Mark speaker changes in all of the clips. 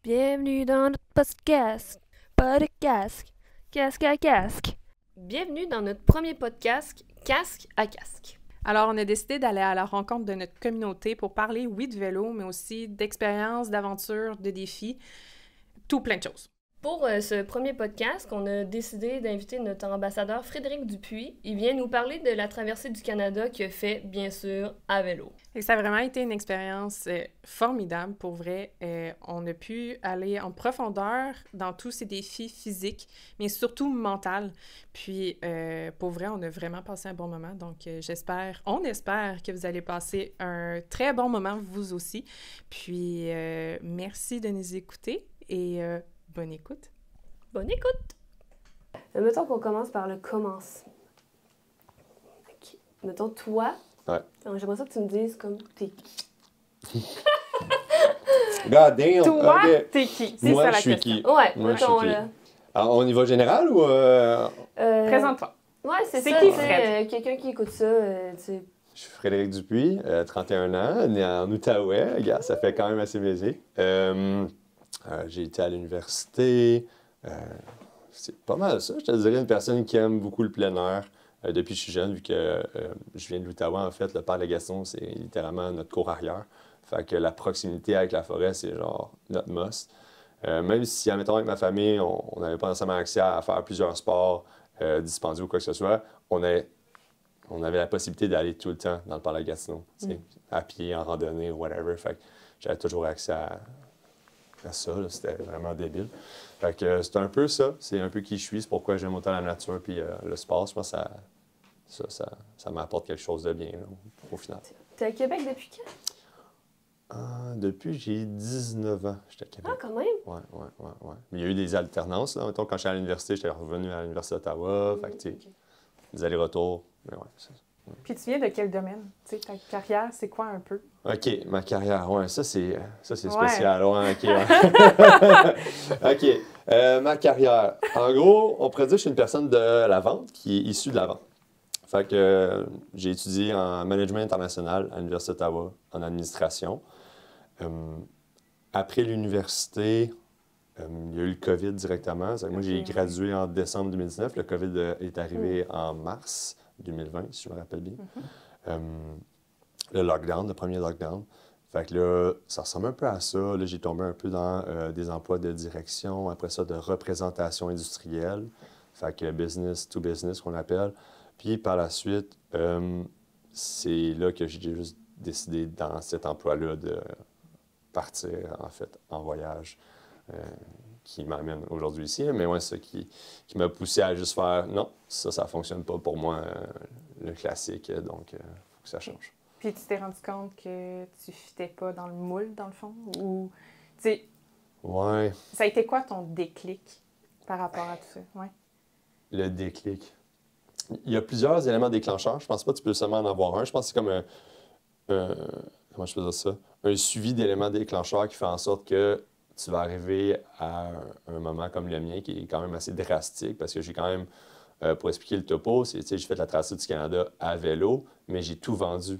Speaker 1: Bienvenue dans notre podcast. Pas de casque. Casque à casque. Bienvenue dans notre premier podcast, Casque à casque.
Speaker 2: Alors, on a décidé d'aller à la rencontre de notre communauté pour parler, oui, de vélo, mais aussi d'expériences, d'aventures, de défis, tout plein de choses.
Speaker 1: Pour ce premier podcast, on a décidé d'inviter notre ambassadeur Frédéric Dupuis. Il vient nous parler de la traversée du Canada qu'il a fait, bien sûr, à vélo.
Speaker 2: Et ça a vraiment été une expérience formidable, pour vrai. On a pu aller en profondeur dans tous ces défis physiques, mais surtout mentaux. Puis, pour vrai, on a vraiment passé un bon moment. Donc, on espère que vous allez passer un très bon moment, vous aussi. Puis, merci de nous écouter et bonne écoute.
Speaker 1: Bonne écoute! Mettons qu'on commence par le commencement. OK. Mettons, toi,
Speaker 3: ouais.
Speaker 1: J'aimerais ça que tu me dises comme t'es qui?
Speaker 3: God damn!
Speaker 2: Toi,
Speaker 3: okay.
Speaker 2: t'es qui? C'est
Speaker 3: Moi,
Speaker 2: ça la
Speaker 3: je suis
Speaker 2: question.
Speaker 3: qui?
Speaker 1: Ouais,
Speaker 3: Moi,
Speaker 1: mettons
Speaker 3: je suis qui?
Speaker 1: là.
Speaker 3: Alors, au niveau général ou...
Speaker 2: Présente-toi.
Speaker 1: Ouais, c'est
Speaker 2: C'est
Speaker 1: ça.
Speaker 2: qui,
Speaker 1: tu sais,
Speaker 2: Fred?
Speaker 1: quelqu'un qui écoute ça, tu sais.
Speaker 3: Je suis Frédéric Dupuis, 31 ans, né en Outaouais. Regarde, ça fait quand même assez baiser. J'ai été à l'université. C'est pas mal ça. Je te dirais une personne qui aime beaucoup le plein air. Depuis que je suis jeune, vu que je viens de l'Outaouais, en fait, le parc de Gaston, c'est littéralement notre cour arrière. Fait que la proximité avec la forêt, c'est genre notre must. Même si, admettons, avec ma famille, on n'avait pas nécessairement accès à faire plusieurs sports dispendieux ou quoi que ce soit, on avait la possibilité d'aller tout le temps dans le parc de Gatineau, à pied, en randonnée, whatever. Fait que j'avais toujours accès à ça. C'était vraiment débile. Fait que c'est un peu ça. C'est un peu qui je suis. C'est pourquoi j'aime autant la nature puis le sport. Je pense que ça m'apporte quelque chose de bien, là, au final.
Speaker 1: T'es à Québec depuis quand?
Speaker 3: Depuis j'ai 19 ans, j'étais à Québec.
Speaker 1: Ah, quand même?
Speaker 3: Ouais. Mais il y a eu des alternances, là. Mettons, quand j'étais à l'université, j'étais revenu à l'Université d'Ottawa. Fait que, tu sais,
Speaker 1: Okay.
Speaker 3: des allers-rreturs. Mais ouais, c'est ça.
Speaker 2: Puis tu viens de quel domaine? Tu sais, ta carrière, c'est quoi un peu?
Speaker 3: OK, ma carrière, ouais, ça c'est
Speaker 2: Ouais.
Speaker 3: spécial. Ouais, OK, ouais. OK, ma carrière. En gros, on pourrait dire que je suis une personne de la vente qui est issue de la vente. Fait que j'ai étudié en management international à l'Université d'Ottawa, en administration. Après l'université, il y a eu le COVID directement. Moi, j'ai gradué en décembre 2019. Le COVID est arrivé en mars 2020, si je me rappelle bien. Le lockdown, le premier lockdown. Fait que là, ça ressemble un peu à ça. Là, j'ai tombé un peu dans des emplois de direction, après ça, de représentation industrielle. Fait que business to business, qu'on appelle. Puis par la suite, c'est là que j'ai juste décidé, dans cet emploi-là, de partir, en fait, en voyage, qui m'amène aujourd'hui ici. Mais ouais, c'est ça qui m'a poussé à juste faire « Non, ça fonctionne pas pour moi, le classique, donc il faut que ça change. »
Speaker 2: Puis tu t'es rendu compte que tu fitais pas dans le moule, dans le fond? Ou, tu sais,
Speaker 3: Ouais,
Speaker 2: ça a été quoi ton déclic par rapport à tout ça? Ouais.
Speaker 3: le déclic. Il y a plusieurs éléments déclencheurs. Je pense pas que tu peux seulement en avoir un. Je pense que c'est comme comment je peux dire ça? Un suivi d'éléments déclencheurs qui fait en sorte que tu vas arriver à un moment comme le mien qui est quand même assez drastique parce que j'ai quand même, pour expliquer le topo, j'ai fait la traversée du Canada à vélo, mais j'ai tout vendu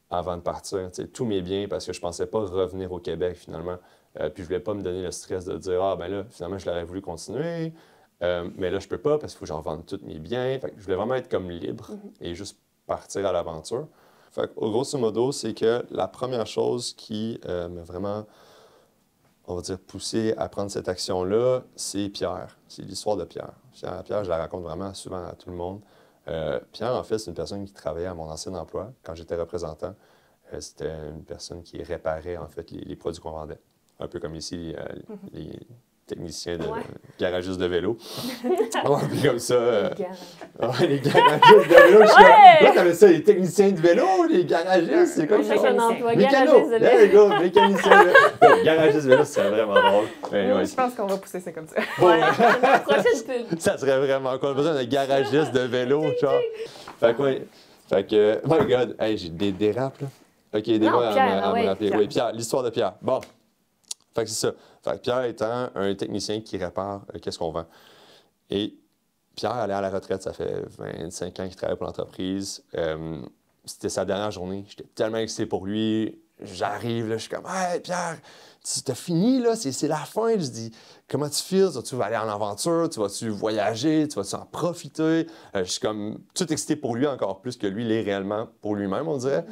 Speaker 3: avant de partir. Tous mes biens parce que je pensais pas revenir au Québec finalement. Puis je voulais pas me donner le stress de dire « Ah, ben là, finalement, je l'aurais voulu continuer. Mais là, je peux pas parce qu'il faut que j'en vende tous mes biens. » Fait que je voulais vraiment être comme libre et juste partir à l'aventure. Fait que, au grosso modo, c'est que la première chose qui m'a vraiment, on va dire, poussé à prendre cette action-là, c'est Pierre. C'est l'histoire de Pierre. Pierre, je la raconte vraiment souvent à tout le monde. Pierre, en fait, c'est une personne qui travaillait à mon ancien emploi quand j'étais représentant. C'était une personne qui réparait, en fait, les produits qu'on vendait. Un peu comme ici, les techniciens de garagistes de vélo. Ouais, puis comme ça. Les garagistes de vélo. Là, t'avais ça, les techniciens de vélo, les garagistes, c'est comme ça.
Speaker 1: Un emploi,
Speaker 3: Mécano,
Speaker 1: garagiste de
Speaker 3: there you
Speaker 1: vélo.
Speaker 3: go, mécanicien de vélo. Garagistes de vélo, c'est vraiment drôle.
Speaker 2: Moi, je pense qu'on va pousser ça comme ça.
Speaker 1: Ouais, la prochaine pub.
Speaker 3: Ça serait vraiment cool. On a besoin d'un garagiste de vélo, genre. Fait que, ouais. Fait que, my God, hey, j'ai des dérapes, là. OK, aidez-moi à me rappeler.
Speaker 2: Pierre.
Speaker 3: Oui, Pierre, l'histoire de Pierre. Bon. Fait que c'est ça. Fait que Pierre étant un technicien qui répare qu'est-ce qu'on vend. Et Pierre allait à la retraite, ça fait 25 ans qu'il travaille pour l'entreprise. c'était sa dernière journée. J'étais tellement excité pour lui. J'arrive, là, je suis comme « Hey, Pierre, t'as fini, là, c'est la fin. » Je dis « Comment tu feels? Tu vas aller en aventure? Tu vas-tu voyager? Tu vas-tu en profiter? » Je suis comme tout excité pour lui, encore plus que lui l'est réellement pour lui-même, on dirait.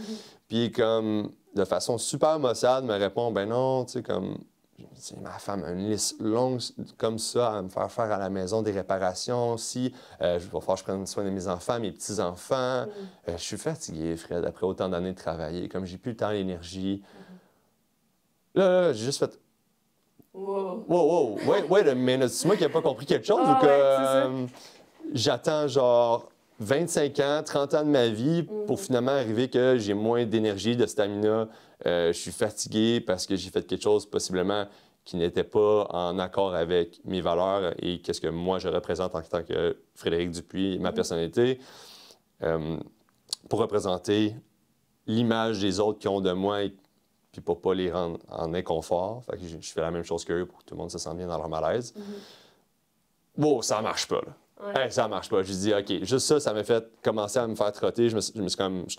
Speaker 3: Puis comme, de façon super maussade, me répond « Ben non, tu sais, comme... » Ma femme a une liste longue comme ça à me faire faire à la maison des réparations aussi. Je vais falloir que je prenne soin de mes enfants, mes petits-enfants. Je suis fatigué, Fred, après autant d'années de travailler. Comme j'ai plus le temps, l'énergie. Là, j'ai juste fait... Wow, wait a minute. C'est moi qui n'ai pas compris quelque chose ou que j'attends genre 25 ans, 30 ans de ma vie pour finalement arriver que j'ai moins d'énergie, de stamina. Je suis fatigué parce que j'ai fait quelque chose possiblement qui n'était pas en accord avec mes valeurs et qu'est-ce que moi je représente en tant que Frédéric Dupuis, ma personnalité, pour représenter l'image des autres qui ont de moi et puis pour pas les rendre en inconfort. Fait que je fais la même chose qu'eux pour que tout le monde se sente bien dans leur malaise. Bon, ça marche pas, là. Ouais. Hey, ça marche pas. J'ai dit, OK, juste ça m'a fait commencer à me faire trotter. Je suis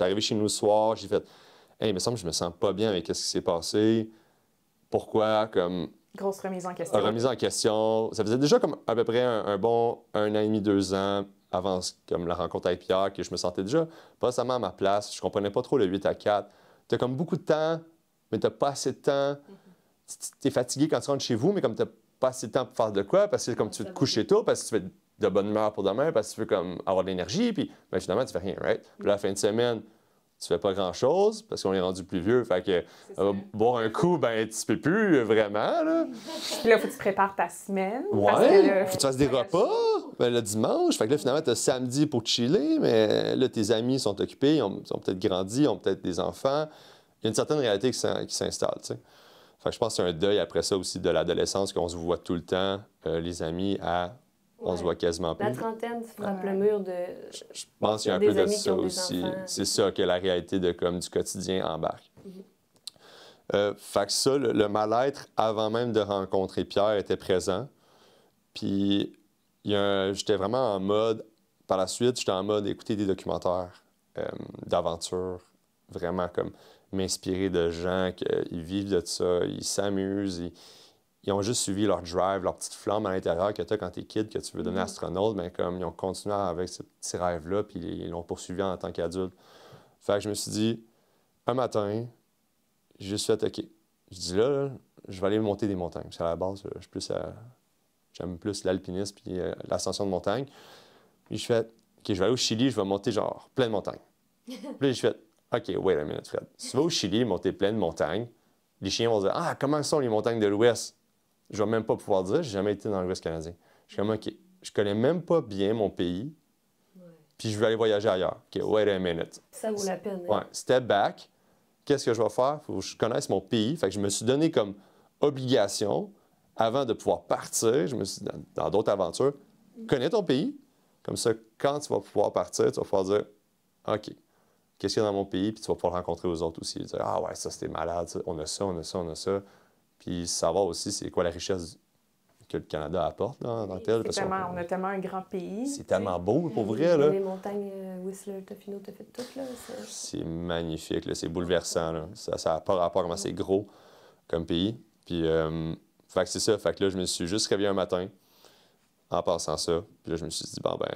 Speaker 3: arrivé chez nous le soir, j'ai fait, hey, il me semble que je me sens pas bien avec ce qui s'est passé. Pourquoi? Comme...
Speaker 2: Grosse remise en question.
Speaker 3: Remise en question. Ça faisait déjà comme à peu près un bon 1 an et demi, 2 ans avant comme la rencontre avec Pierre, que je me sentais déjà pas seulement à ma place. Je comprenais pas trop le 8 à 4. T'as comme beaucoup de temps, mais t'as pas assez de temps. T'es fatigué quand tu rentres chez vous, mais comme t'as pas assez de temps pour faire de quoi, parce que comme tu veux te coucher tôt, parce que tu veux être de bonne humeur pour demain, parce que tu veux comme avoir de l'énergie, puis ben, finalement, tu fais rien, right? Puis la fin de semaine, tu fais pas grand-chose parce qu'on est rendu plus vieux. Fait que boire un coup, ben tu peux plus vraiment, là.
Speaker 2: Puis là, faut que tu prépares ta semaine.
Speaker 3: Ouais,
Speaker 2: parce que là,
Speaker 3: faut que tu fasses des repas le dimanche. Fait que là, finalement, t'as samedi pour chiller, mais là, tes amis sont occupés, ils ont peut-être grandi, ils ont peut-être des enfants. Il y a une certaine réalité qui s'installe, tu sais. Fait que je pense que c'est un deuil après ça aussi de l'adolescence, qu'on se voit tout le temps, les amis, on se voit quasiment plus.
Speaker 1: La trentaine, tu frappes le mur de...
Speaker 3: Je pense qu'il y a un peu de ça aussi. C'est ça que la réalité du quotidien embarque. Fait que ça, le mal-être, avant même de rencontrer Pierre, était présent. Puis j'étais vraiment en mode... Par la suite, j'étais en mode écouter des documentaires d'aventure, vraiment comme m'inspirer de gens qui vivent de ça, ils s'amusent, ils ont juste suivi leur drive, leur petite flamme à l'intérieur que tu as quand tu es kid, que tu veux devenir astronaute, mais comme ils ont continué avec ce petit rêve-là, puis ils l'ont poursuivi en tant qu'adulte. Fait que je me suis dit, un matin, j'ai juste fait, OK, je dis là, je vais aller monter des montagnes. Parce qu'à la base, j'aime plus l'alpinisme puis l'ascension de montagne. Puis je fais, OK, je vais aller au Chili, je vais monter genre plein de montagnes. Puis là, je fais, OK, wait a minute, Fred. Si tu vas au Chili monter plein de montagnes, les chiens vont dire, ah, comment sont les montagnes de l'Ouest? Je vais même pas pouvoir dire, j'ai jamais été dans l'Ouest canadien. Je suis comme, OK, je connais même pas bien mon pays, puis je vais aller voyager ailleurs. OK, wait a minute.
Speaker 1: Ça vaut la peine.
Speaker 3: Ouais, step back. Qu'est-ce que je vais faire? Il faut que je connaisse mon pays. Fait que je me suis donné comme obligation, avant de pouvoir partir, je me suis dit, dans d'autres aventures, connais ton pays. Comme ça, quand tu vas pouvoir partir, tu vas pouvoir dire, OK, qu'est-ce qu'il y a dans mon pays? Puis tu vas pouvoir le rencontrer aux autres aussi. Dire, ah ouais, ça, c'était malade. Ça. On a ça, on a ça, on a ça. Puis savoir aussi c'est quoi la richesse que le Canada apporte là, dans le tel.
Speaker 2: On a tellement un grand pays.
Speaker 3: C'est tellement beau, pour vrai. Là.
Speaker 1: Les montagnes Whistler, Tofino, t'as fait toutes, là.
Speaker 3: C'est magnifique, là. C'est bouleversant. Là. Ça n'a pas rapport à comment c'est gros comme pays. Puis, fait que c'est ça. Fait que là, je me suis juste réveillé un matin en passant ça. Puis là, je me suis dit, bon, ben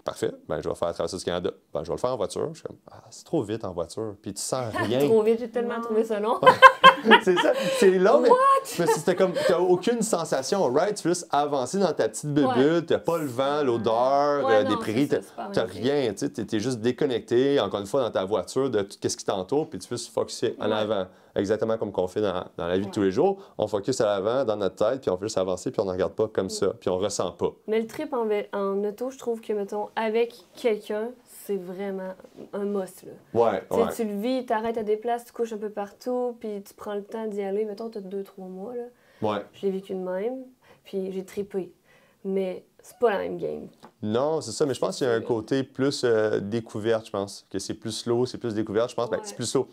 Speaker 3: parfait. Ben je vais faire traverser du Canada. Ben je vais le faire en voiture. Je suis comme, ah, c'est trop vite en voiture. Puis tu sens rien.
Speaker 1: Trop vite, j'ai tellement trouvé ça long.
Speaker 3: C'est ça, c'est long, mais c'était comme, t'as aucune sensation, right? Tu veux juste avancer dans ta petite bulle, t'as pas le vent, l'odeur des prairies, t'as rien, tu sais, t'es juste déconnecté, encore une fois, dans ta voiture, de tout ce qui t'entoure, puis tu veux se focusser en avant. Exactement comme qu'on fait dans la vie de tous les jours. On focus à l'avant, dans notre tête, puis on veut juste avancer, puis on ne regarde pas comme ça, puis on ressent pas.
Speaker 1: Mais le trip en auto, je trouve que, mettons, avec quelqu'un, c'est vraiment un must, là.
Speaker 3: Ouais.
Speaker 1: Tu le vis, t'arrêtes à des places, tu couches un peu partout, puis tu prends le temps d'y aller. Mettons, t'as 2-3 mois, là.
Speaker 3: Ouais.
Speaker 1: Je l'ai vécu de même, puis j'ai trippé. Mais c'est pas la même game.
Speaker 3: Non, c'est ça, mais je pense qu'il y a un côté plus découverte, je pense. Que c'est plus slow, c'est plus découverte, je pense. Ben, c'est plus slow.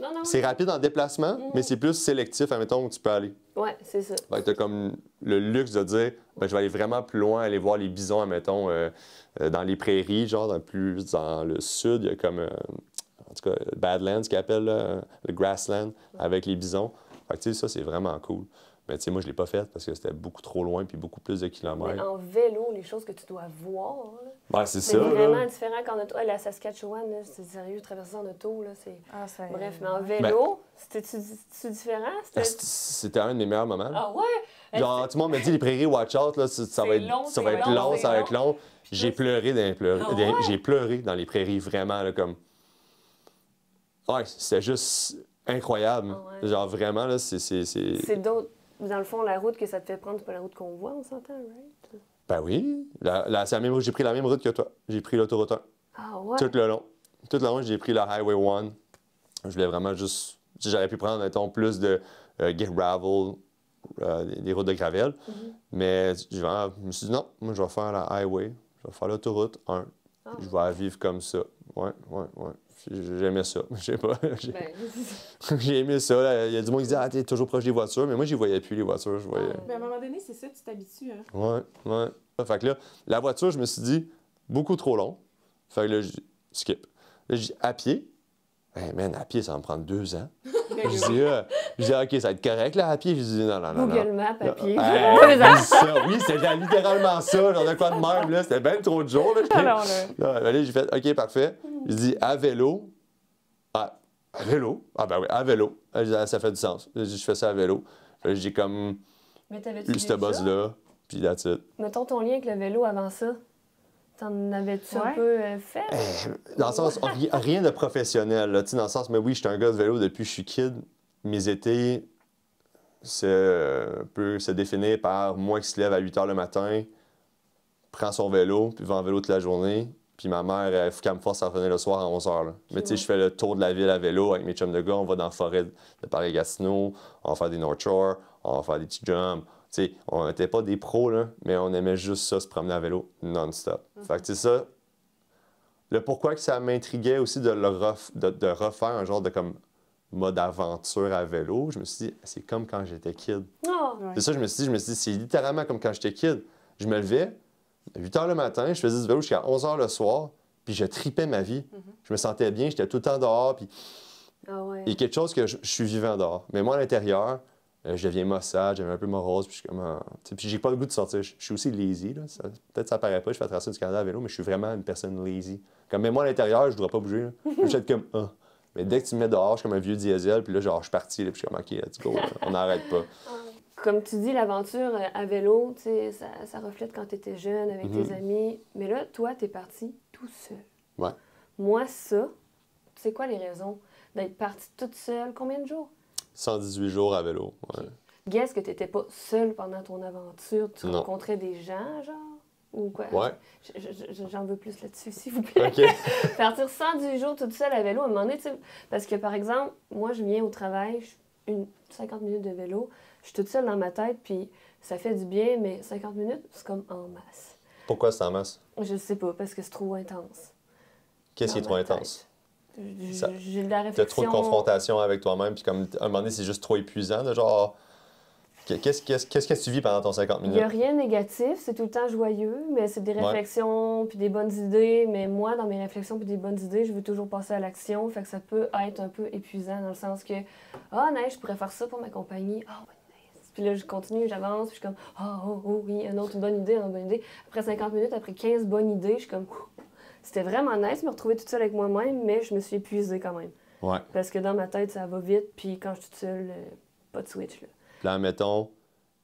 Speaker 1: Non.
Speaker 3: C'est rapide en déplacement, mais c'est plus sélectif, admettons, où tu peux aller.
Speaker 1: Ouais, c'est ça.
Speaker 3: Tu as comme le luxe de dire, ben, je vais aller vraiment plus loin, aller voir les bisons, admettons, dans les prairies, genre plus dans le sud, il y a comme... en tout cas, Badlands, qu'ils appellent, là, le Grassland, avec les bisons. Fait que, tu sais, ça, c'est vraiment cool. Mais, tu sais, moi, je l'ai pas fait parce que c'était beaucoup trop loin puis beaucoup plus de
Speaker 1: Mais
Speaker 3: kilomètres.
Speaker 1: en vélo, les choses que tu dois voir, là,
Speaker 3: Ben, c'est
Speaker 1: c'est
Speaker 3: ça,
Speaker 1: vraiment
Speaker 3: là.
Speaker 1: différent qu'en auto. La Saskatchewan, là, c'est sérieux, traverser en auto, là, c'est...
Speaker 2: Ah, ça...
Speaker 1: Bref, mais en vélo, c'était-tu différent?
Speaker 3: C'était un de mes meilleurs moments.
Speaker 1: Ah ouais?
Speaker 3: Genre, tout le monde me dit, les prairies, watch out, là, ça va être
Speaker 1: long,
Speaker 3: ça va
Speaker 1: c'est
Speaker 3: être
Speaker 1: long,
Speaker 3: long,
Speaker 1: c'est
Speaker 3: ça va être
Speaker 1: long.
Speaker 3: long. J'ai pleuré dans les
Speaker 1: Ah ouais?
Speaker 3: j'ai pleuré dans les prairies, vraiment, là, comme... Ouais, c'était juste incroyable.
Speaker 1: Ah ouais.
Speaker 3: Genre, vraiment, là,
Speaker 1: C'est d'autres... Dans le fond, la route que ça te fait prendre, c'est pas la route qu'on voit, on s'entend, right?
Speaker 3: Ben oui. C'est la même route. J'ai pris la même route que toi. J'ai pris l'autoroute 1.
Speaker 1: Ah ouais?
Speaker 3: Tout le long. Tout le long, j'ai pris la Highway 1. Je voulais vraiment juste... J'aurais pu prendre, mettons, plus de gravel, des routes de gravel. Mais je me suis dit, non, moi, je vais faire la Highway. Je vais faire l'autoroute 1.
Speaker 1: Ah.
Speaker 3: Je vais vivre comme ça. Ouais. J'aimais ça. Je sais pas.
Speaker 1: Ben,
Speaker 3: J'ai aimé ça. Là. Il y a du monde qui dit, ah, t'es toujours proche des voitures. Mais moi, j'y voyais plus, les voitures. Je voyais...
Speaker 2: Mais à un moment donné, c'est ça, tu t'habitues. Hein?
Speaker 3: Ouais. Fait que là, la voiture, je me suis dit, beaucoup trop long. Fait que là, je dis, skip. Là, je dis, à pied. Hey, man, à pied, ça va me prendre 2 ans. Je dis, OK, ça va être correct, là, à pied. Je dis, non.
Speaker 1: Google Maps à pied.
Speaker 3: Hey, dis ça. Oui, c'était littéralement ça. J'en ai quoi de même, là. C'était bien trop de jours, là.
Speaker 2: Alors, là.
Speaker 3: Là, j'ai fait, OK, parfait. Je dis, à vélo. À vélo? Ah, ben oui, à vélo. Je dis, ah, ça fait du sens. Je fais ça à vélo. J'ai comme
Speaker 1: Mais t'avais-tu
Speaker 3: eu
Speaker 1: vu
Speaker 3: ce
Speaker 1: ça?
Speaker 3: buzz-là, puis that's it.
Speaker 1: Mettons ton lien avec le vélo avant ça. T'en avais-tu un
Speaker 2: Ouais.
Speaker 1: peu fait?
Speaker 3: Dans le sens, rien de professionnel, là, tu sais, dans le sens, mais oui, je suis un gars de vélo depuis que je suis kid. Mes étés peut se définir par moi qui se lève à 8 h le matin, prend son vélo, puis va en vélo toute la journée. Puis ma mère, il faut qu'elle me force à revenir le soir à 11 h. Là. Mais tu sais, je fais le tour de la ville à vélo avec mes chums de gars. On va dans la forêt de Paris-Gatineau, on va faire des North Shore, on va faire des petits jumps. Tu sais, on n'était pas des pros, là, mais on aimait juste ça, se promener à vélo non-stop. Fait que tu sais, ça, le pourquoi que ça m'intriguait aussi de refaire un genre de comme mode aventure à vélo, je me suis dit, c'est comme quand j'étais kid.
Speaker 1: Non!
Speaker 2: Ouais.
Speaker 3: C'est ça, je me suis dit, c'est littéralement comme quand j'étais kid. Je me levais, à 8 h le matin, je faisais du vélo jusqu'à 11 h le soir, puis je tripais ma vie. Je me sentais bien, j'étais tout le temps dehors, puis
Speaker 1: Ah ouais.
Speaker 3: il y a quelque chose que je suis vivant dehors. Mais moi, à l'intérieur, je deviens maussade, j'avais un peu morose, puis je suis comme... tu sais, puis j'ai pas le goût de sortir. Je suis aussi lazy, là. Peut-être ça paraît pas, je fais la traversée du Canada à vélo, mais je suis vraiment une personne lazy. Comme, mais moi, à l'intérieur, je voudrais pas bouger, là. Je vais être comme... Mais dès que tu me mets dehors, je suis comme un vieux diesel, puis là, genre, je suis parti, là, puis je suis comme, OK, let's go, on n'arrête pas.
Speaker 1: Comme tu dis, l'aventure à vélo, tu sais, ça reflète quand tu étais jeune avec tes amis. Mais là, toi, t'es parti tout seul.
Speaker 3: Ouais.
Speaker 1: Moi, ça, tu sais quoi les raisons d'être partie toute seule? Combien de jours?
Speaker 3: 118 jours à vélo, ouais.
Speaker 1: Guess que t'étais pas seule pendant ton aventure. Tu
Speaker 3: Non.
Speaker 1: rencontrais des gens, genre? Ou quoi?
Speaker 3: Ouais.
Speaker 1: J'en veux plus là-dessus, s'il vous plaît.
Speaker 3: OK.
Speaker 1: Partir 118 jours toute seule à vélo, à un moment donné, tu sais, parce que, par exemple, moi, je viens au travail, 50 minutes de vélo, je suis toute seule dans ma tête, puis ça fait du bien, mais 50 minutes, c'est comme en masse.
Speaker 3: Pourquoi c'est en masse?
Speaker 1: Je sais pas, parce que c'est trop intense.
Speaker 3: Qu'est-ce qui est
Speaker 1: Dans
Speaker 3: trop
Speaker 1: ma
Speaker 3: intense? Ça-
Speaker 1: J'ai de la
Speaker 3: T'as
Speaker 1: réflexion.
Speaker 3: trop de confrontation avec toi-même, puis comme, à un moment donné, c'est juste trop épuisant, de genre... Qu'est-ce que tu vis pendant ton 50
Speaker 1: Il
Speaker 3: minutes?
Speaker 1: n'y a rien de négatif, c'est tout le temps joyeux, mais c'est des
Speaker 3: Ouais.
Speaker 1: réflexions puis des bonnes idées. Mais moi, dans mes réflexions puis des bonnes idées, je veux toujours passer à l'action. Fait que ça peut être un peu épuisant dans le sens que, nice, je pourrais faire ça pour ma compagnie. Nice. Puis là, je continue, j'avance, puis je suis comme, oui, une autre bonne idée, une autre bonne idée. Après 50 minutes, après 15 bonnes idées, je suis comme, c'était vraiment nice de me retrouver toute seule avec moi-même, mais je me suis épuisée quand même.
Speaker 3: Ouais.
Speaker 1: Parce que dans ma tête, ça va vite, puis quand je suis toute seule, pas de switch, là.
Speaker 3: Puis là, mettons,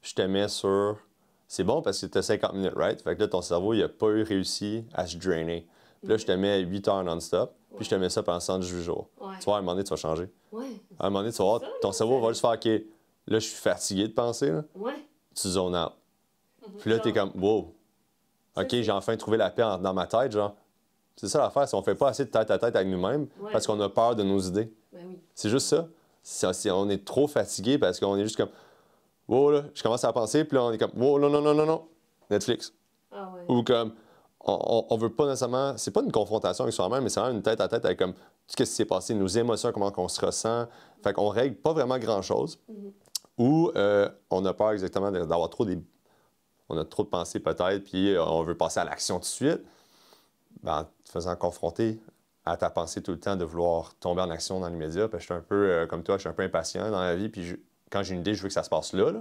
Speaker 3: je te mets sur... C'est bon parce que tu as 50 minutes, right? Fait que là, ton cerveau, il n'a pas eu réussi à se drainer. Puis là, je te mets 8 heures non-stop, puis je te mets ça pendant 118 jours.
Speaker 1: Ouais.
Speaker 3: Tu vois, à un moment donné, tu vas changer.
Speaker 1: Ouais.
Speaker 3: À un moment donné, tu vas voir, ton cerveau va juste faire, OK, là, je suis fatigué de penser, là.
Speaker 1: Ouais.
Speaker 3: Tu zones out. Puis là, t'es comme, wow, OK, j'ai enfin trouvé la paix dans ma tête, genre. C'est ça l'affaire, si on fait pas assez de tête à tête avec nous-mêmes
Speaker 1: Ouais.
Speaker 3: parce qu'on a peur de nos idées.
Speaker 1: Ben oui.
Speaker 3: C'est juste ça. On est trop fatigué parce qu'on est juste comme, wow, là, je commence à penser, puis là, on est comme, wow, non, Netflix.
Speaker 1: Ah ouais.
Speaker 3: Ou comme, on veut pas nécessairement, c'est pas une confrontation avec soi-même, mais c'est vraiment une tête à tête avec comme, tout ce qui s'est passé, nos émotions, comment on se ressent. Fait qu'on règle pas vraiment grand-chose. Ou on a peur exactement d'avoir on a trop de pensées peut-être, puis on veut passer à l'action tout de suite. Ben, en te faisant confronter à ta pensée tout le temps de vouloir tomber en action dans l'immédiat. Parce que je suis un peu, comme toi, je suis un peu impatient dans la vie. Puis quand j'ai une idée, je veux que ça se passe là.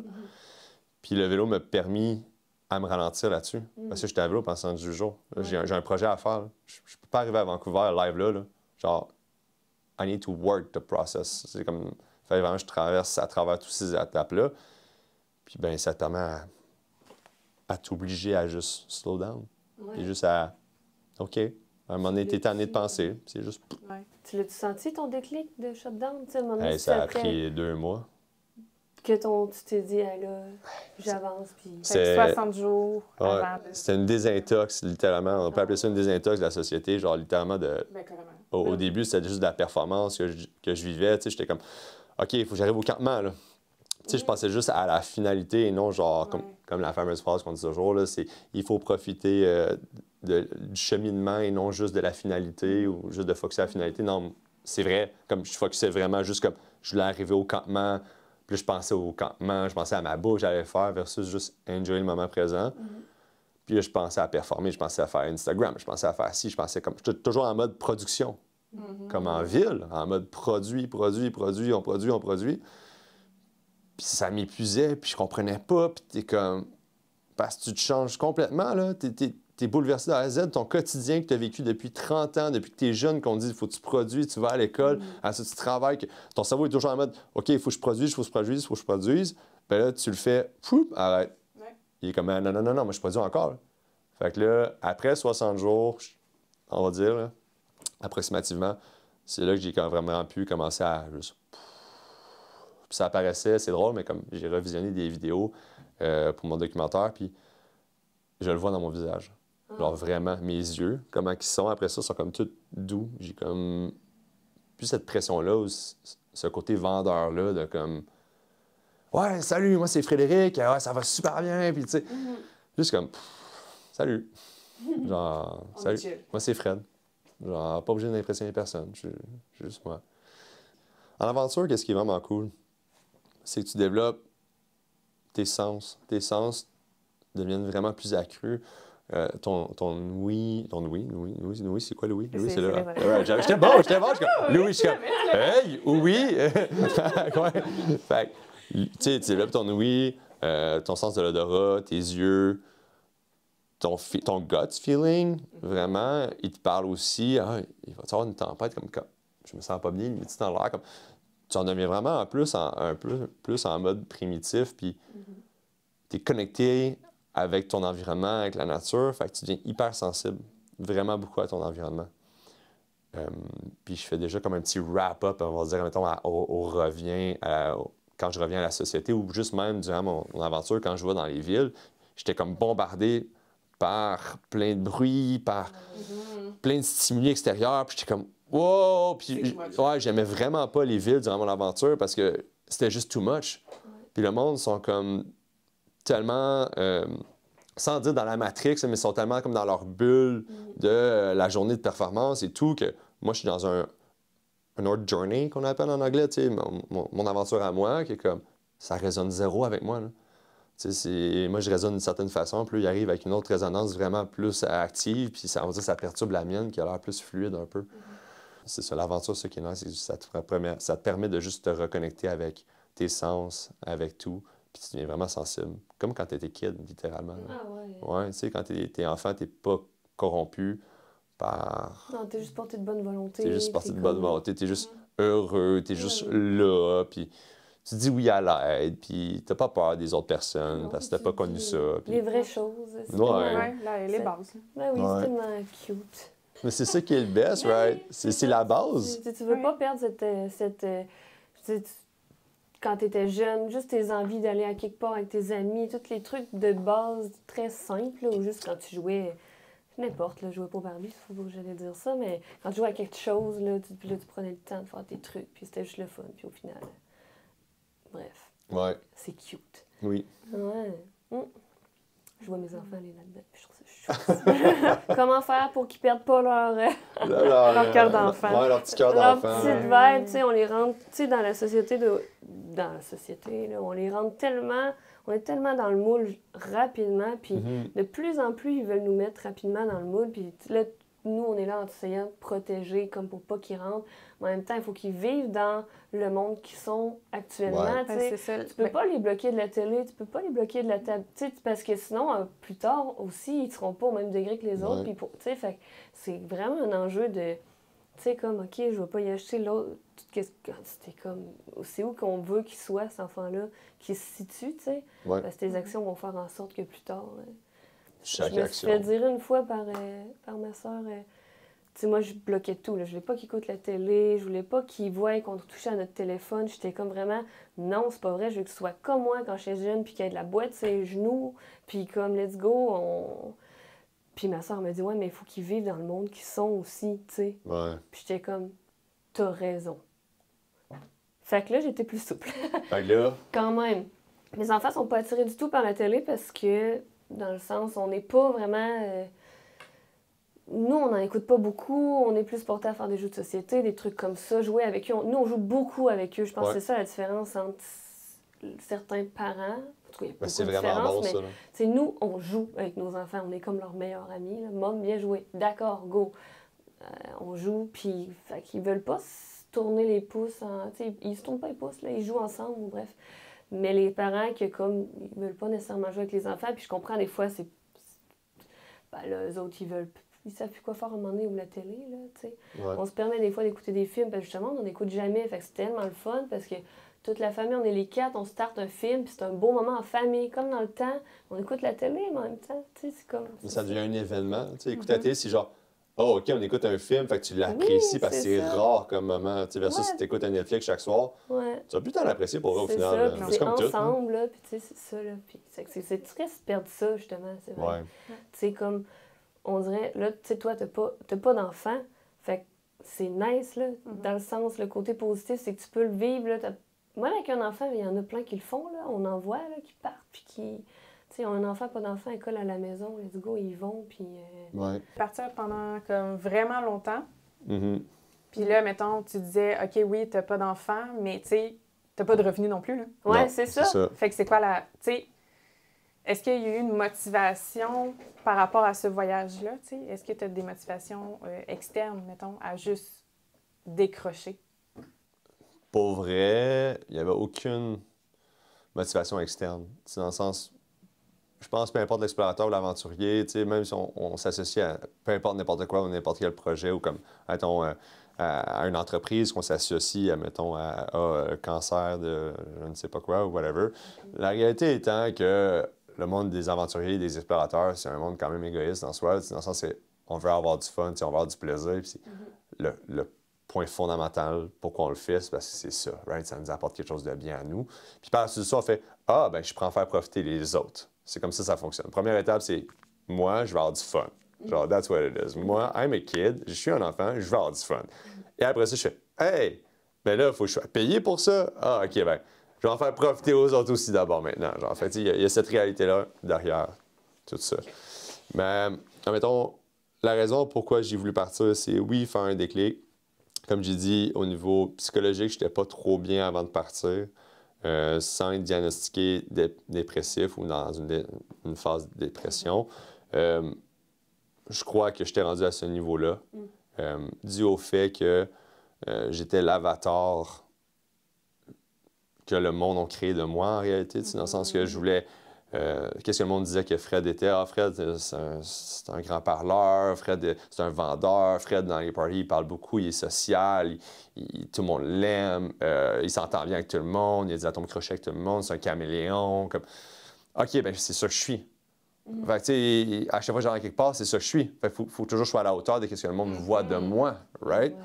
Speaker 3: Puis le vélo m'a permis à me ralentir là-dessus. Parce que j'étais à vélo pendant 118 jours. J'ai un projet à faire. Je ne peux pas arriver à Vancouver live là. Genre, I need to work the process. C'est comme, il fallait vraiment que je traverse à travers toutes ces étapes-là. Puis ben ça te permet à t'obliger à juste slow down. Et juste à, OK, à un moment donné, t'es tanné de penser. C'est juste...
Speaker 1: Ouais. Tu l'as-tu senti, ton déclic de shutdown? À un moment donné,
Speaker 3: Hey, ça a pris 2 mois.
Speaker 1: Que tu t'es dit, hey, là, j'avance, puis...
Speaker 2: C'est 60 jours avant.
Speaker 3: C'était une désintox, littéralement. On peut appeler ça une désintox de la société, genre littéralement de...
Speaker 2: Ben, carrément.
Speaker 3: Au début, c'était juste de la performance que je vivais. Tu sais, j'étais comme, OK, il faut que j'arrive au campement, là. Tu sais, je pensais juste à la finalité et non genre, comme la fameuse phrase qu'on dit toujours, là, c'est il faut profiter du cheminement et non juste de la finalité ou juste de focusser à la finalité. Non, c'est vrai, comme je focusais vraiment juste comme je voulais arriver au campement, puis je pensais au campement, je pensais à ma bouche, j'allais faire versus juste enjoy le moment présent. Puis là, je pensais à performer, je pensais à faire Instagram, je pensais à faire ci, je pensais comme... J'étais toujours en mode production, comme en ville, en mode produit, on produit. Puis ça m'épuisait, puis je comprenais pas, puis t'es comme... Parce que tu te changes complètement, là. T'es bouleversé de A à Z, ton quotidien que tu as vécu depuis 30 ans, depuis que tu es jeune, qu'on dit il faut que tu produises, tu vas à l'école, ensuite tu travailles, que ton cerveau est toujours en mode OK, il faut que je produise, il faut que je produise. Puis là, tu le fais, pouf, arrête. Il est comme non, moi je produis encore. Là. Fait que là, après 60 jours, on va dire, là, approximativement, c'est là que j'ai vraiment pu commencer à juste. Puis ça apparaissait, c'est drôle, mais comme j'ai revisionné des vidéos pour mon documentaire, puis je le vois dans mon visage. Genre vraiment, mes yeux, comment ils sont après ça, sont comme tout doux. J'ai comme plus cette pression-là, ou ce côté vendeur-là de comme ouais, salut, moi c'est Frédéric, ouais, ça va super bien, puis tu sais, juste comme salut. Genre, salut, moi c'est Fred. Genre, pas obligé d'impressionner personne, je suis juste moi. En aventure, qu'est-ce qui est vraiment cool? C'est que tu développes tes sens. Tes sens deviennent vraiment plus accrus. Ton ouïe, c'est quoi l'ouïe? L'ouïe, c'est là. J'étais bon, je suis comme, l'ouïe, je suis comme, hey, oui! Fait que, tu sais, tu développes ton ouïe, ton sens de l'odorat, tes yeux, ton gut feeling, vraiment, il te parle aussi, il va y avoir une tempête, comme je me sens pas bien, il me dit dans l'air, comme, tu en deviens vraiment un peu plus en mode primitif, puis tu es connecté avec ton environnement, avec la nature, fait que tu deviens hyper sensible, vraiment beaucoup à ton environnement. Puis je fais déjà comme un petit wrap-up, on va dire, mettons, quand je reviens à la société, ou juste même durant mon aventure, quand je vais dans les villes, j'étais comme bombardé par plein de bruit, par plein de stimuli extérieurs, puis j'étais comme wow! Puis ouais, j'aimais vraiment pas les villes durant mon aventure parce que c'était juste too much. Puis le monde sont comme tellement, sans dire dans la Matrix, mais ils sont tellement comme dans leur bulle de la journée de performance et tout, que moi, je suis dans un autre journey, qu'on appelle en anglais, tu sais, mon aventure à moi, qui est comme, ça résonne zéro avec moi, là. Moi, je résonne d'une certaine façon, puis là, il arrive avec une autre résonance vraiment plus active, puis ça, on va dire, ça perturbe la mienne, qui a l'air plus fluide un peu. C'est ça, l'aventure, ce qui est nice, c'est que ça te permet de juste te reconnecter avec tes sens, avec tout, puis tu deviens vraiment sensible. Comme quand tu étais kid, littéralement.
Speaker 1: Ah ouais.
Speaker 3: Ouais, tu sais, quand t'es enfant, t'es pas corrompu par...
Speaker 1: Non, t'es juste porté de bonne volonté.
Speaker 3: T'es juste porté de bonne volonté, t'es juste heureux, t'es juste là, puis tu dis oui à l'aide, puis t'as pas peur des autres personnes, parce que t'as pas connu ça. Puis...
Speaker 1: Les vraies choses.
Speaker 2: Ouais, les bases.
Speaker 1: Ben oui, c'est tellement cute.
Speaker 3: Mais c'est ça qui est le best, right? C'est la base.
Speaker 1: Tu veux pas perdre quand tu étais jeune, juste tes envies d'aller à quelque part avec tes amis, tous les trucs de base très simples, ou juste quand tu jouais, n'importe, là, jouais pas au Barbie, il faut pas que j'allais dire ça, mais quand tu jouais à quelque chose, là, tu prenais le temps de faire tes trucs, puis c'était juste le fun, puis au final, bref.
Speaker 3: Ouais.
Speaker 1: C'est cute.
Speaker 3: Oui.
Speaker 1: Ouais. Je vois mes enfants aller là-dedans, puis je trouve ça chouette. Comment faire pour qu'ils perdent pas leur cœur d'enfant?
Speaker 3: Ouais, leur petit cœur
Speaker 1: leur
Speaker 3: d'enfant.
Speaker 1: petite vibe, tu sais, on les rentre, tu sais, dans la société, là, on est tellement dans le moule rapidement, puis de plus en plus, ils veulent nous mettre rapidement dans le moule, puis là, nous, on est là en essayant de protéger, comme pour pas qu'ils rentrent. Mais en même temps, il faut qu'ils vivent dans le monde qu'ils sont actuellement.
Speaker 3: Ouais.
Speaker 1: Tu sais.
Speaker 2: c'est ça.
Speaker 1: Tu peux pas les bloquer de la télé, tu peux pas les bloquer de la table. Tu sais, parce que sinon, plus tard aussi, ils seront pas au même degré que les autres.
Speaker 3: Ouais.
Speaker 1: Puis tu sais, fait que c'est vraiment un enjeu de. Tu sais, comme, OK, je vais pas y acheter l'autre. C'était comme. C'est où qu'on veut qu'il soit, cet enfant-là, qu'il se situe, tu sais.
Speaker 3: Ouais.
Speaker 1: Parce que tes actions vont faire en sorte que plus tard.
Speaker 3: Chaque
Speaker 1: je me
Speaker 3: action.
Speaker 1: suis fait dire une fois par ma soeur. Tu sais, moi, je bloquais tout. Là. Je voulais pas qu'il écoute la télé. Je voulais pas qu'il voie qu'on touchait à notre téléphone. J'étais comme vraiment, non, c'est pas vrai. Je veux que ce soit comme moi quand j'étais jeune, puis qu'il y ait de la boîte sur les genoux. Puis comme, let's go. Puis ma soeur me dit, ouais, mais il faut qu'ils vivent dans le monde qu'ils sont aussi, tu sais.
Speaker 3: Ouais.
Speaker 1: Puis j'étais comme, t'as raison. Fait que là, j'étais plus souple.
Speaker 3: Fait que là,
Speaker 1: Quand même. Mes enfants sont pas attirés du tout par la télé parce que, dans le sens, on n'est pas vraiment... Nous, on n'en écoute pas beaucoup. On est plus porté à faire des jeux de société, des trucs comme ça, jouer avec eux. Nous, on joue beaucoup avec eux. Je pense
Speaker 3: Ouais.
Speaker 1: que c'est ça la différence entre certains parents. En tout cas, il y a beaucoup
Speaker 3: c'est
Speaker 1: de
Speaker 3: vraiment
Speaker 1: différences,
Speaker 3: bon,
Speaker 1: mais
Speaker 3: ça. Là.
Speaker 1: c'est nous, on joue avec nos enfants. On est comme leurs meilleurs amis. Là. Mom, bien joué. D'accord, go. On joue, puis fait qu'ils veulent pas se tourner les pouces. Ils se tournent pas les pouces, là, ils jouent ensemble, ou bref. Mais les parents, que comme ils veulent pas nécessairement jouer avec les enfants, puis je comprends des fois, c'est... Ben là, eux autres, ils savent plus quoi faire à un moment donné, ou la télé, là, tu sais.
Speaker 3: Ouais.
Speaker 1: On se permet des fois d'écouter des films, parce que justement, on n'écoute jamais, fait que c'est tellement le fun, parce que toute la famille, on est les 4, on starte un film, puis c'est un beau moment en famille, comme dans le temps. On écoute la télé, mais en même temps, tu sais, c'est comme...
Speaker 3: Ça devient un événement. Tu sais, écouter la télé, c'est genre, oh, OK, on écoute un film, fait que tu l'apprécies
Speaker 1: Oui,
Speaker 3: parce que
Speaker 1: c'est
Speaker 3: c'est
Speaker 1: ça.
Speaker 3: rare comme moment. Tu sais, versus
Speaker 1: Ouais.
Speaker 3: si tu écoutes un Netflix chaque soir,
Speaker 1: Ouais.
Speaker 3: tu vas plus t'en l'apprécier pour vrai au
Speaker 1: C'est
Speaker 3: final.
Speaker 1: ça,
Speaker 3: là.
Speaker 1: puis
Speaker 3: C'est
Speaker 1: c'est
Speaker 3: comme tout. hein.
Speaker 1: ensemble, là, puis tu sais, c'est ça, là. Puis c'est triste de perdre ça, justement, c'est vrai.
Speaker 3: Ouais.
Speaker 1: Tu sais, comme, on dirait, là, tu sais, toi, t'as pas d'enfant, fait que c'est nice, là, dans le sens, le côté positif, c'est que tu peux le vivre, là. Moi, avec un enfant, il y en a plein qui le font, là, on en voit, là, qui partent, puis qui... Tu sais, ont un enfant, pas d'enfant, école à la maison, let's go, ils vont, puis...
Speaker 3: Ouais.
Speaker 2: Partir pendant comme vraiment longtemps.
Speaker 3: Mhm.
Speaker 2: Puis là, mettons, tu disais, OK, oui, t'as pas d'enfant, mais tu sais, t'as pas de revenus non plus, là.
Speaker 1: Ouais,
Speaker 3: Non,
Speaker 1: c'est ça.
Speaker 2: Fait que c'est quoi la... Tu sais, est-ce qu'il y a eu une motivation par rapport à ce voyage-là, tu sais? Est-ce que tu as des motivations externes, mettons, à juste décrocher?
Speaker 3: Pour vrai, il n'y avait aucune motivation externe. C'est dans le sens, je pense, peu importe l'explorateur ou l'aventurier, tu sais, même si on s'associe à peu importe n'importe quoi ou n'importe quel projet ou comme, mettons, à une entreprise qu'on s'associe, mettons, à un cancer de je ne sais pas quoi ou whatever. La réalité étant que le monde des aventuriers et des explorateurs, c'est un monde quand même égoïste en soi. Dans le sens, on veut avoir du fun, on veut avoir du plaisir. Puis c'est le point fondamental pourquoi on le fait, c'est parce que c'est ça, right? Ça nous apporte quelque chose de bien à nous. Puis par dessus ça, on fait « Ah, ben je prends faire profiter les autres. » C'est comme ça fonctionne. Première étape, c'est « Moi, je vais avoir du fun. » Genre, that's what it is. Moi, I'm a kid, je suis un enfant, je vais avoir du fun. Et après ça, je fais « Hey, ben là, il faut que je sois payé pour ça. Ah, OK, ben je vais en faire profiter aux autres aussi d'abord maintenant. » Genre, en fait, il y a cette réalité-là derrière tout ça. Mais, admettons, la raison pourquoi j'ai voulu partir, c'est oui, faire un déclic. Comme j'ai dit, au niveau psychologique, je n'étais pas trop bien avant de partir, sans être diagnostiqué dépressif ou dans une phase de dépression. Je crois que j'étais rendu à ce niveau-là, dû au fait que j'étais l'avatar que le monde a créé de moi en réalité, dans le sens que je voulais... qu'est-ce que le monde disait que Fred était? Ah, Fred, c'est un grand parleur. Fred, c'est un vendeur. Fred, dans les parties, il parle beaucoup. Il est social. Tout le monde l'aime. Il s'entend bien avec tout le monde. Il a des atomes crochets avec tout le monde. C'est un caméléon. Comme... OK, ben c'est ça que je suis. Fait que, tu sais, à chaque fois que j'arrive quelque part, c'est ça que je suis. Fait que faut toujours que je sois à la hauteur de ce que le monde voit de moi, right?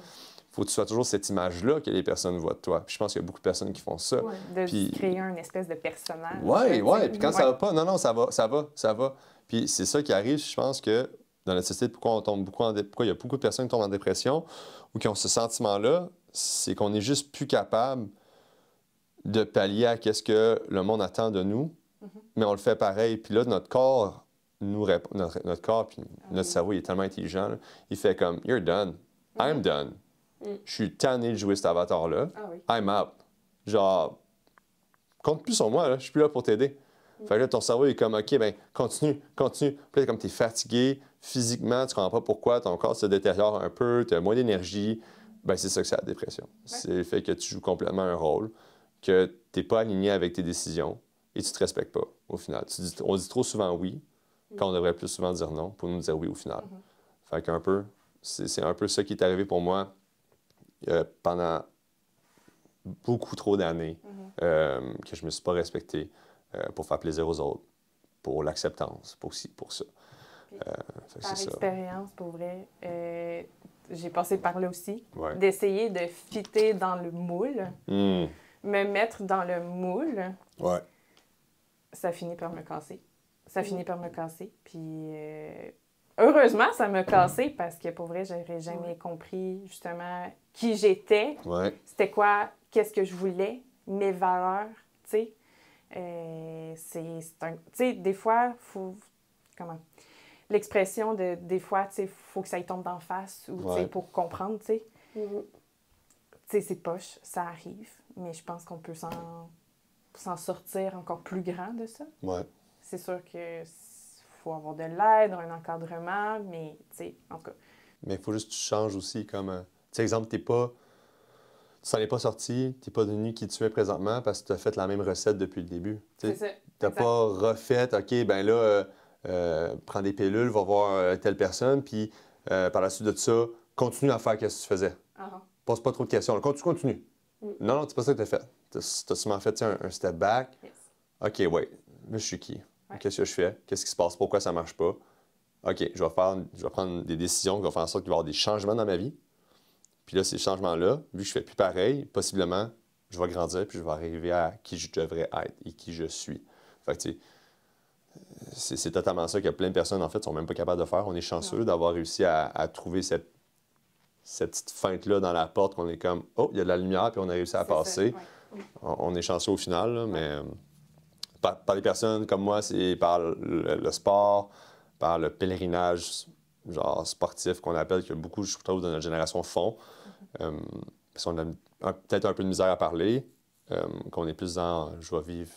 Speaker 3: Faut que tu sois toujours cette image-là que les personnes voient de toi. Puis je pense qu'il y a beaucoup de personnes qui font ça.
Speaker 2: Ouais, de
Speaker 3: Puis...
Speaker 2: créer une espèce de personnage.
Speaker 3: Oui. Puis quand ça
Speaker 2: Ouais.
Speaker 3: va pas, non, ça va. Puis c'est ça qui arrive, je pense que dans notre société, pourquoi il y a beaucoup de personnes qui tombent en dépression ou qui ont ce sentiment-là, c'est qu'on n'est juste plus capable de pallier à ce que le monde attend de nous, mais on le fait pareil. Puis là, notre corps nous répond, notre corps puis notre cerveau, il est tellement intelligent, là, il fait comme « You're done. I'm done. Je suis tanné de jouer cet avatar-là.
Speaker 2: Ah oui.
Speaker 3: I'm out. » Genre, compte plus sur moi, là. Je suis plus là pour t'aider. Fait que là, ton cerveau est comme, OK, ben continue, continue. Puis là, comme tu es fatigué physiquement, tu comprends pas pourquoi, ton corps se détériore un peu, tu as moins d'énergie, ben c'est ça que c'est la dépression. Ouais. C'est le fait que tu joues complètement un rôle, que tu n'es pas aligné avec tes décisions et tu te respectes pas, au final. On dit trop souvent oui, quand on devrait plus souvent dire non, pour nous dire oui au final. Fait qu'un peu, c'est un peu ça qui est arrivé pour moi pendant beaucoup trop d'années, que je me suis pas respecté pour faire plaisir aux autres, pour l'acceptance, pour ci, pour ça.
Speaker 2: Par expérience, pour vrai, j'ai passé par là aussi,
Speaker 3: ouais.
Speaker 2: D'essayer de fitter dans le moule, me mettre dans le moule,
Speaker 3: ouais.
Speaker 2: Ça finit par me casser. Ça finit par me casser, puis heureusement, ça m'a cassé parce que pour vrai, j'aurais jamais compris justement qui j'étais, c'était quoi, qu'est-ce que je voulais, mes valeurs, tu sais. Tu sais, des fois, faut... Comment? L'expression de des fois, tu sais, faut que ça y tombe d'en face ou, tu sais, pour comprendre, tu sais. Tu sais, c'est poche, ça arrive, mais je pense qu'on peut s'en sortir encore plus grand de ça.
Speaker 3: Ouais.
Speaker 2: C'est sûr que faut avoir de l'aide, un encadrement, mais, tu sais, en tout cas.
Speaker 3: Mais il faut juste que tu changes aussi, comme... tu sais, exemple, tu s'en es pas sorti, tu n'es pas devenu qui tu es présentement parce que tu as fait la même recette depuis le début.
Speaker 2: C'est ça.
Speaker 3: Tu n'as pas refait, OK, ben là, prends des pilules, va voir telle personne, puis par la suite de ça, continue à faire ce que tu faisais. Pose pas trop de questions. Continue. Non, c'est pas ça que tu as fait. Tu as sûrement fait un step back.
Speaker 2: Yes.
Speaker 3: OK, ouais, mais je suis qui? Qu'est-ce que je fais? Qu'est-ce qui se passe? Pourquoi ça marche pas? OK, je vais prendre des décisions qui vont faire en sorte qu'il va y avoir des changements dans ma vie. Puis là, ces changements-là, vu que je fais plus pareil, possiblement, je vais grandir puis je vais arriver à qui je devrais être et qui je suis. Fait que, tu sais, c'est totalement ça que plein de personnes, en fait, sont même pas capables de faire. On est chanceux d'avoir réussi à trouver cette petite feinte-là dans la porte qu'on est comme, oh, il y a de la lumière puis on a réussi à passer. On est chanceux au final, là, mais par les personnes comme moi, c'est par le sport, par le pèlerinage genre sportif qu'on appelle, que beaucoup, je trouve, de notre génération font. Parce qu'on a peut-être un peu de misère à parler, qu'on est plus dans « je vais vivre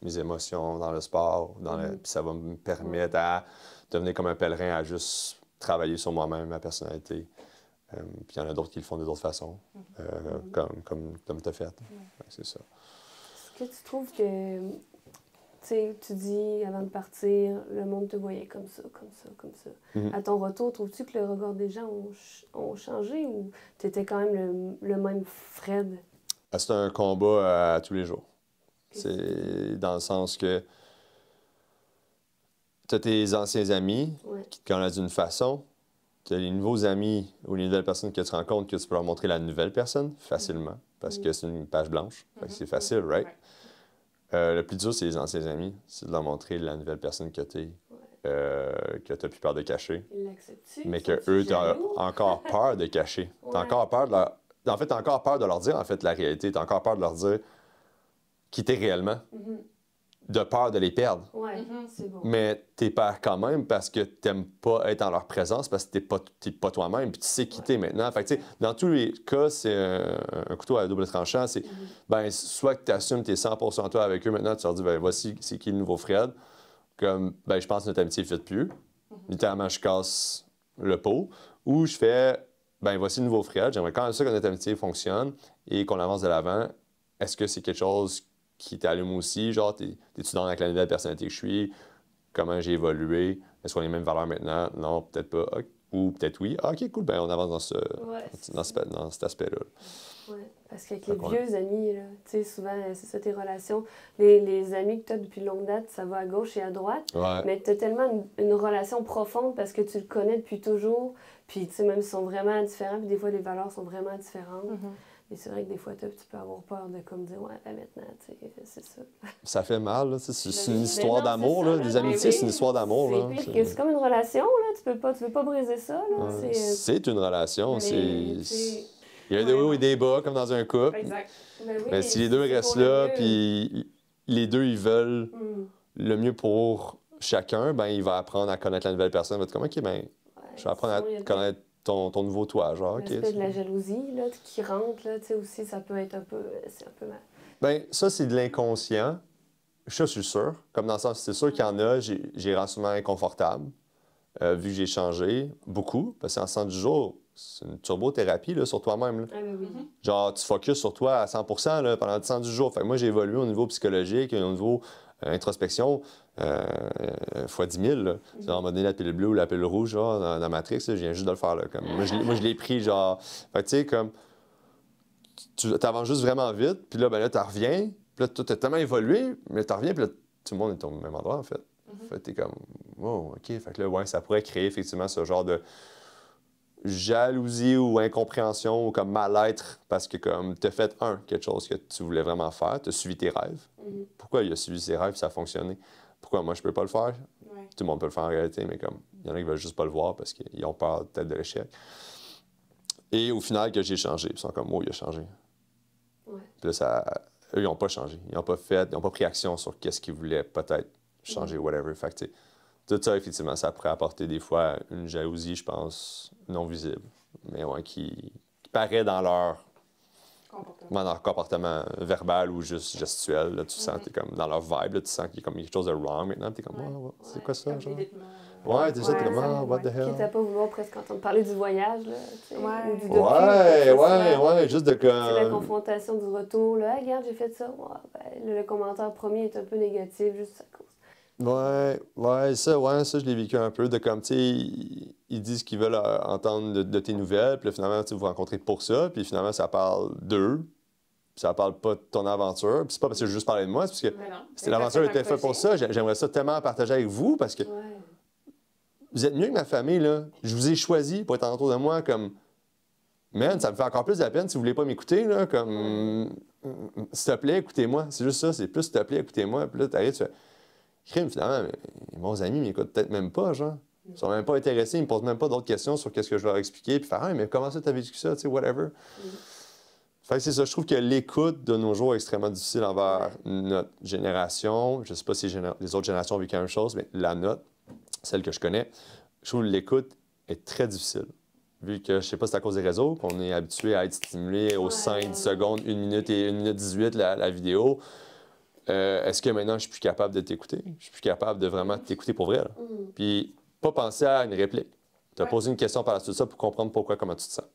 Speaker 3: mes émotions dans le sport », puis ça va me permettre à devenir comme un pèlerin, à juste travailler sur moi-même, ma personnalité. Puis il y en a d'autres qui le font de d'autres façons, comme tu as fait. C'est ça.
Speaker 1: Est-ce que tu trouves que... Tu sais, tu dis, avant de partir, le monde te voyait comme ça, comme ça, comme ça. À ton retour, trouves-tu que le regard des gens ont changé ou tu étais quand même le même Fred?
Speaker 3: C'est un combat à tous les jours. C'est dans le sens que tu as tes anciens amis qui te connaissent d'une façon, tu as les nouveaux amis ou les nouvelles personnes que tu rencontres que tu peux leur montrer la nouvelle personne facilement parce que c'est une page blanche. Fait que c'est facile, right? Le plus dur, c'est les anciens amis. C'est de leur montrer la nouvelle personne que tu es, que tu n'as plus peur de cacher. Mais qu'eux, tu as encore peur de cacher. Tu as encore peur de leur... En fait, tu as encore peur de leur dire en fait, la réalité. Tu as encore peur de leur dire qui t'es réellement. De peur de les perdre.
Speaker 1: C'est bon.
Speaker 3: Mais t'es peur quand même parce que t'aimes pas être en leur présence, parce que t'es pas toi-même, puis tu sais qui t'es maintenant. Fait que, tu sais, dans tous les cas, c'est un couteau à double tranchant. C'est, ben, soit que tu assumes t'es 100% toi avec eux maintenant, tu leur dis, ben, voici, c'est qui le nouveau Fred. Comme, ben, je pense que notre amitié ne fit plus. Littéralement, je casse le pot. Ou je fais, ben, voici le nouveau Fred. J'aimerais quand même ça que notre amitié fonctionne et qu'on avance de l'avant. Est-ce que c'est quelque chose qui t'allume aussi? Genre, t'es-tu dans avec la nouvelle personnalité que je suis? Comment j'ai évolué? Est-ce qu'on a les mêmes valeurs maintenant? Non, peut-être pas. Ou peut-être oui. Ah, OK, cool. Ben on avance dans cet aspect-là.
Speaker 1: Oui, parce qu'avec les vieux amis, tu sais, souvent, c'est ça tes relations. Les amis que tu as depuis longue date, ça va à gauche et à droite. Mais tu as tellement une relation profonde parce que tu le connais depuis toujours. Puis, tu sais, même s'ils sont vraiment différents, puis des fois, les valeurs sont vraiment différentes. Et c'est vrai que des fois, tu peux avoir peur de comme dire, ouais, ben maintenant, tu sais, c'est ça.
Speaker 3: Ça fait mal, là. C'est une histoire d'amour, là. Des amitiés, c'est une histoire d'amour, là.
Speaker 1: C'est comme une relation, là. Tu veux pas briser ça, là.
Speaker 3: C'est une relation. Il y a des hauts et des bas, comme dans un couple.
Speaker 2: Exact.
Speaker 3: Mais si les deux restent là, puis les deux, ils veulent le mieux pour chacun, ben il va apprendre à connaître la nouvelle personne. Il va être comme, OK, ben je vais apprendre à connaître ton nouveau toi, genre, OK.
Speaker 1: L'aspect de la jalousie, là, qui rentre, là, tu sais, aussi, ça peut être un peu... C'est un peu mal.
Speaker 3: Bien, ça, c'est de l'inconscient. Ça, je suis sûr. Comme dans le sens, c'est sûr qu'il y en a, j'ai rendu souvent inconfortable, vu que j'ai changé beaucoup. Parce qu'en 110 jours, c'est une turbothérapie là, sur toi-même. Là.
Speaker 1: Ah, ben oui.
Speaker 3: Genre, tu focuses sur toi à 100% là, pendant 110 jours. Fait que moi, j'ai évolué au niveau psychologique, au niveau introspection, fois 10 000. Là. Genre, on m'a donné la pilule bleue ou la pilule rouge genre, dans Matrix, là, je viens juste de le faire. Là, comme, moi, je l'ai pris, genre. Fait que tu sais, comme, tu avances juste vraiment vite, puis là, tu reviens, puis là, tu as tellement évolué, mais tu reviens, puis là, tout le monde est au même endroit, en fait. Fait que t'es comme, wow, OK. Fait que là, ouais, ça pourrait créer effectivement ce genre de jalousie ou incompréhension ou comme mal-être parce que comme tu as fait quelque chose que tu voulais vraiment faire, tu as suivi tes rêves. Pourquoi il a suivi ses rêves et ça a fonctionné? Pourquoi moi je peux pas le faire?
Speaker 2: Ouais.
Speaker 3: Tout le monde peut le faire en réalité, mais comme il y en a qui veulent juste pas le voir parce qu'ils ont peur peut-être de l'échec. Et au final que j'ai changé, ils sont comme il a changé.
Speaker 1: Ouais.
Speaker 3: Puis là, eux, ils n'ont pas changé. Ils n'ont pas pris action sur qu'est-ce qu'ils voulaient peut-être changer, whatever. Fait que, tu sais, tout ça, effectivement, ça pourrait apporter des fois une jalousie, je pense, non visible, mais ouais, qui paraît dans leur comportement verbal ou juste gestuel. Là, tu sens, t'es comme dans leur vibe, là, tu sens qu'il y a comme quelque chose de wrong maintenant. T'es comme, c'est quoi ça, genre? Ouais, t'es ça, t'es comme, what the hell?
Speaker 1: Quitte à pas vouloir presque entendre parler du voyage, là, tu sais, ou du docu.
Speaker 3: Ouais, juste de
Speaker 1: C'est la
Speaker 3: comme...
Speaker 1: confrontation du retour, là, hey, regarde, j'ai fait ça. Ouais, ben, le commentaire premier est un peu négatif, juste à cause.
Speaker 3: Ouais, ça, je l'ai vécu un peu, de comme, tu sais, ils disent qu'ils veulent entendre de tes nouvelles, puis là, finalement, tu vous rencontrez pour ça, puis finalement, ça parle d'eux, puis ça parle pas de ton aventure, puis c'est pas parce que je veux juste parler de moi, c'est parce que si l'aventure était faite pour ça, j'aimerais ça tellement partager avec vous, parce que vous êtes mieux que ma famille, là. Je vous ai choisi pour être autour de moi, comme, man, ça me fait encore plus de la peine si vous voulez pas m'écouter, là, comme, s'il te plaît, écoutez-moi, c'est juste ça, c'est plus s'il te plaît, écoutez-moi, puis là, t'arrives, tu fais... Crime, finalement, mes bons amis m'écoutent peut-être même pas, genre. Ils sont même pas intéressés, ils me posent même pas d'autres questions sur qu'est-ce que je leur expliquer, puis faire, ah, mais comment ça t'as vécu ça, tu sais, whatever. Fait que c'est ça, je trouve que l'écoute de nos jours est extrêmement difficile envers notre génération. Je sais pas si les autres générations ont vécu la même chose, mais la nôtre, celle que je connais, je trouve que l'écoute est très difficile. Vu que, je sais pas si c'est à cause des réseaux, qu'on est habitué à être stimulé aux 5, 10 secondes, 1 minute et 1 minute 18 la vidéo. Est-ce que maintenant, je suis plus capable de t'écouter? Je suis plus capable de vraiment t'écouter pour vrai. Là. Puis, pas penser à une réplique. Tu as posé une question par la suite de ça pour comprendre comment tu te sens.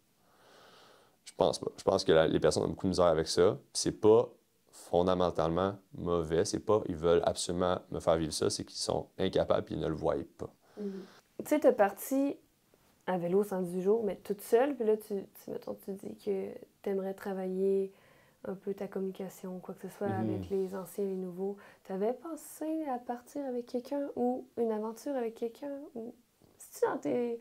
Speaker 3: Je pense pas. Je pense que les personnes ont beaucoup de misère avec ça. Puis, c'est pas fondamentalement mauvais. C'est pas ils veulent absolument me faire vivre ça. C'est qu'ils sont incapables et ils ne le voient pas.
Speaker 1: Tu sais, tu es partie à vélo 118 jours, mais toute seule. Puis là, mettons, tu dis que tu aimerais travailler un peu ta communication, quoi que ce soit, avec les anciens et les nouveaux. T'avais pensé à partir avec quelqu'un ou une aventure avec quelqu'un? Ou c'est-tu dans tes...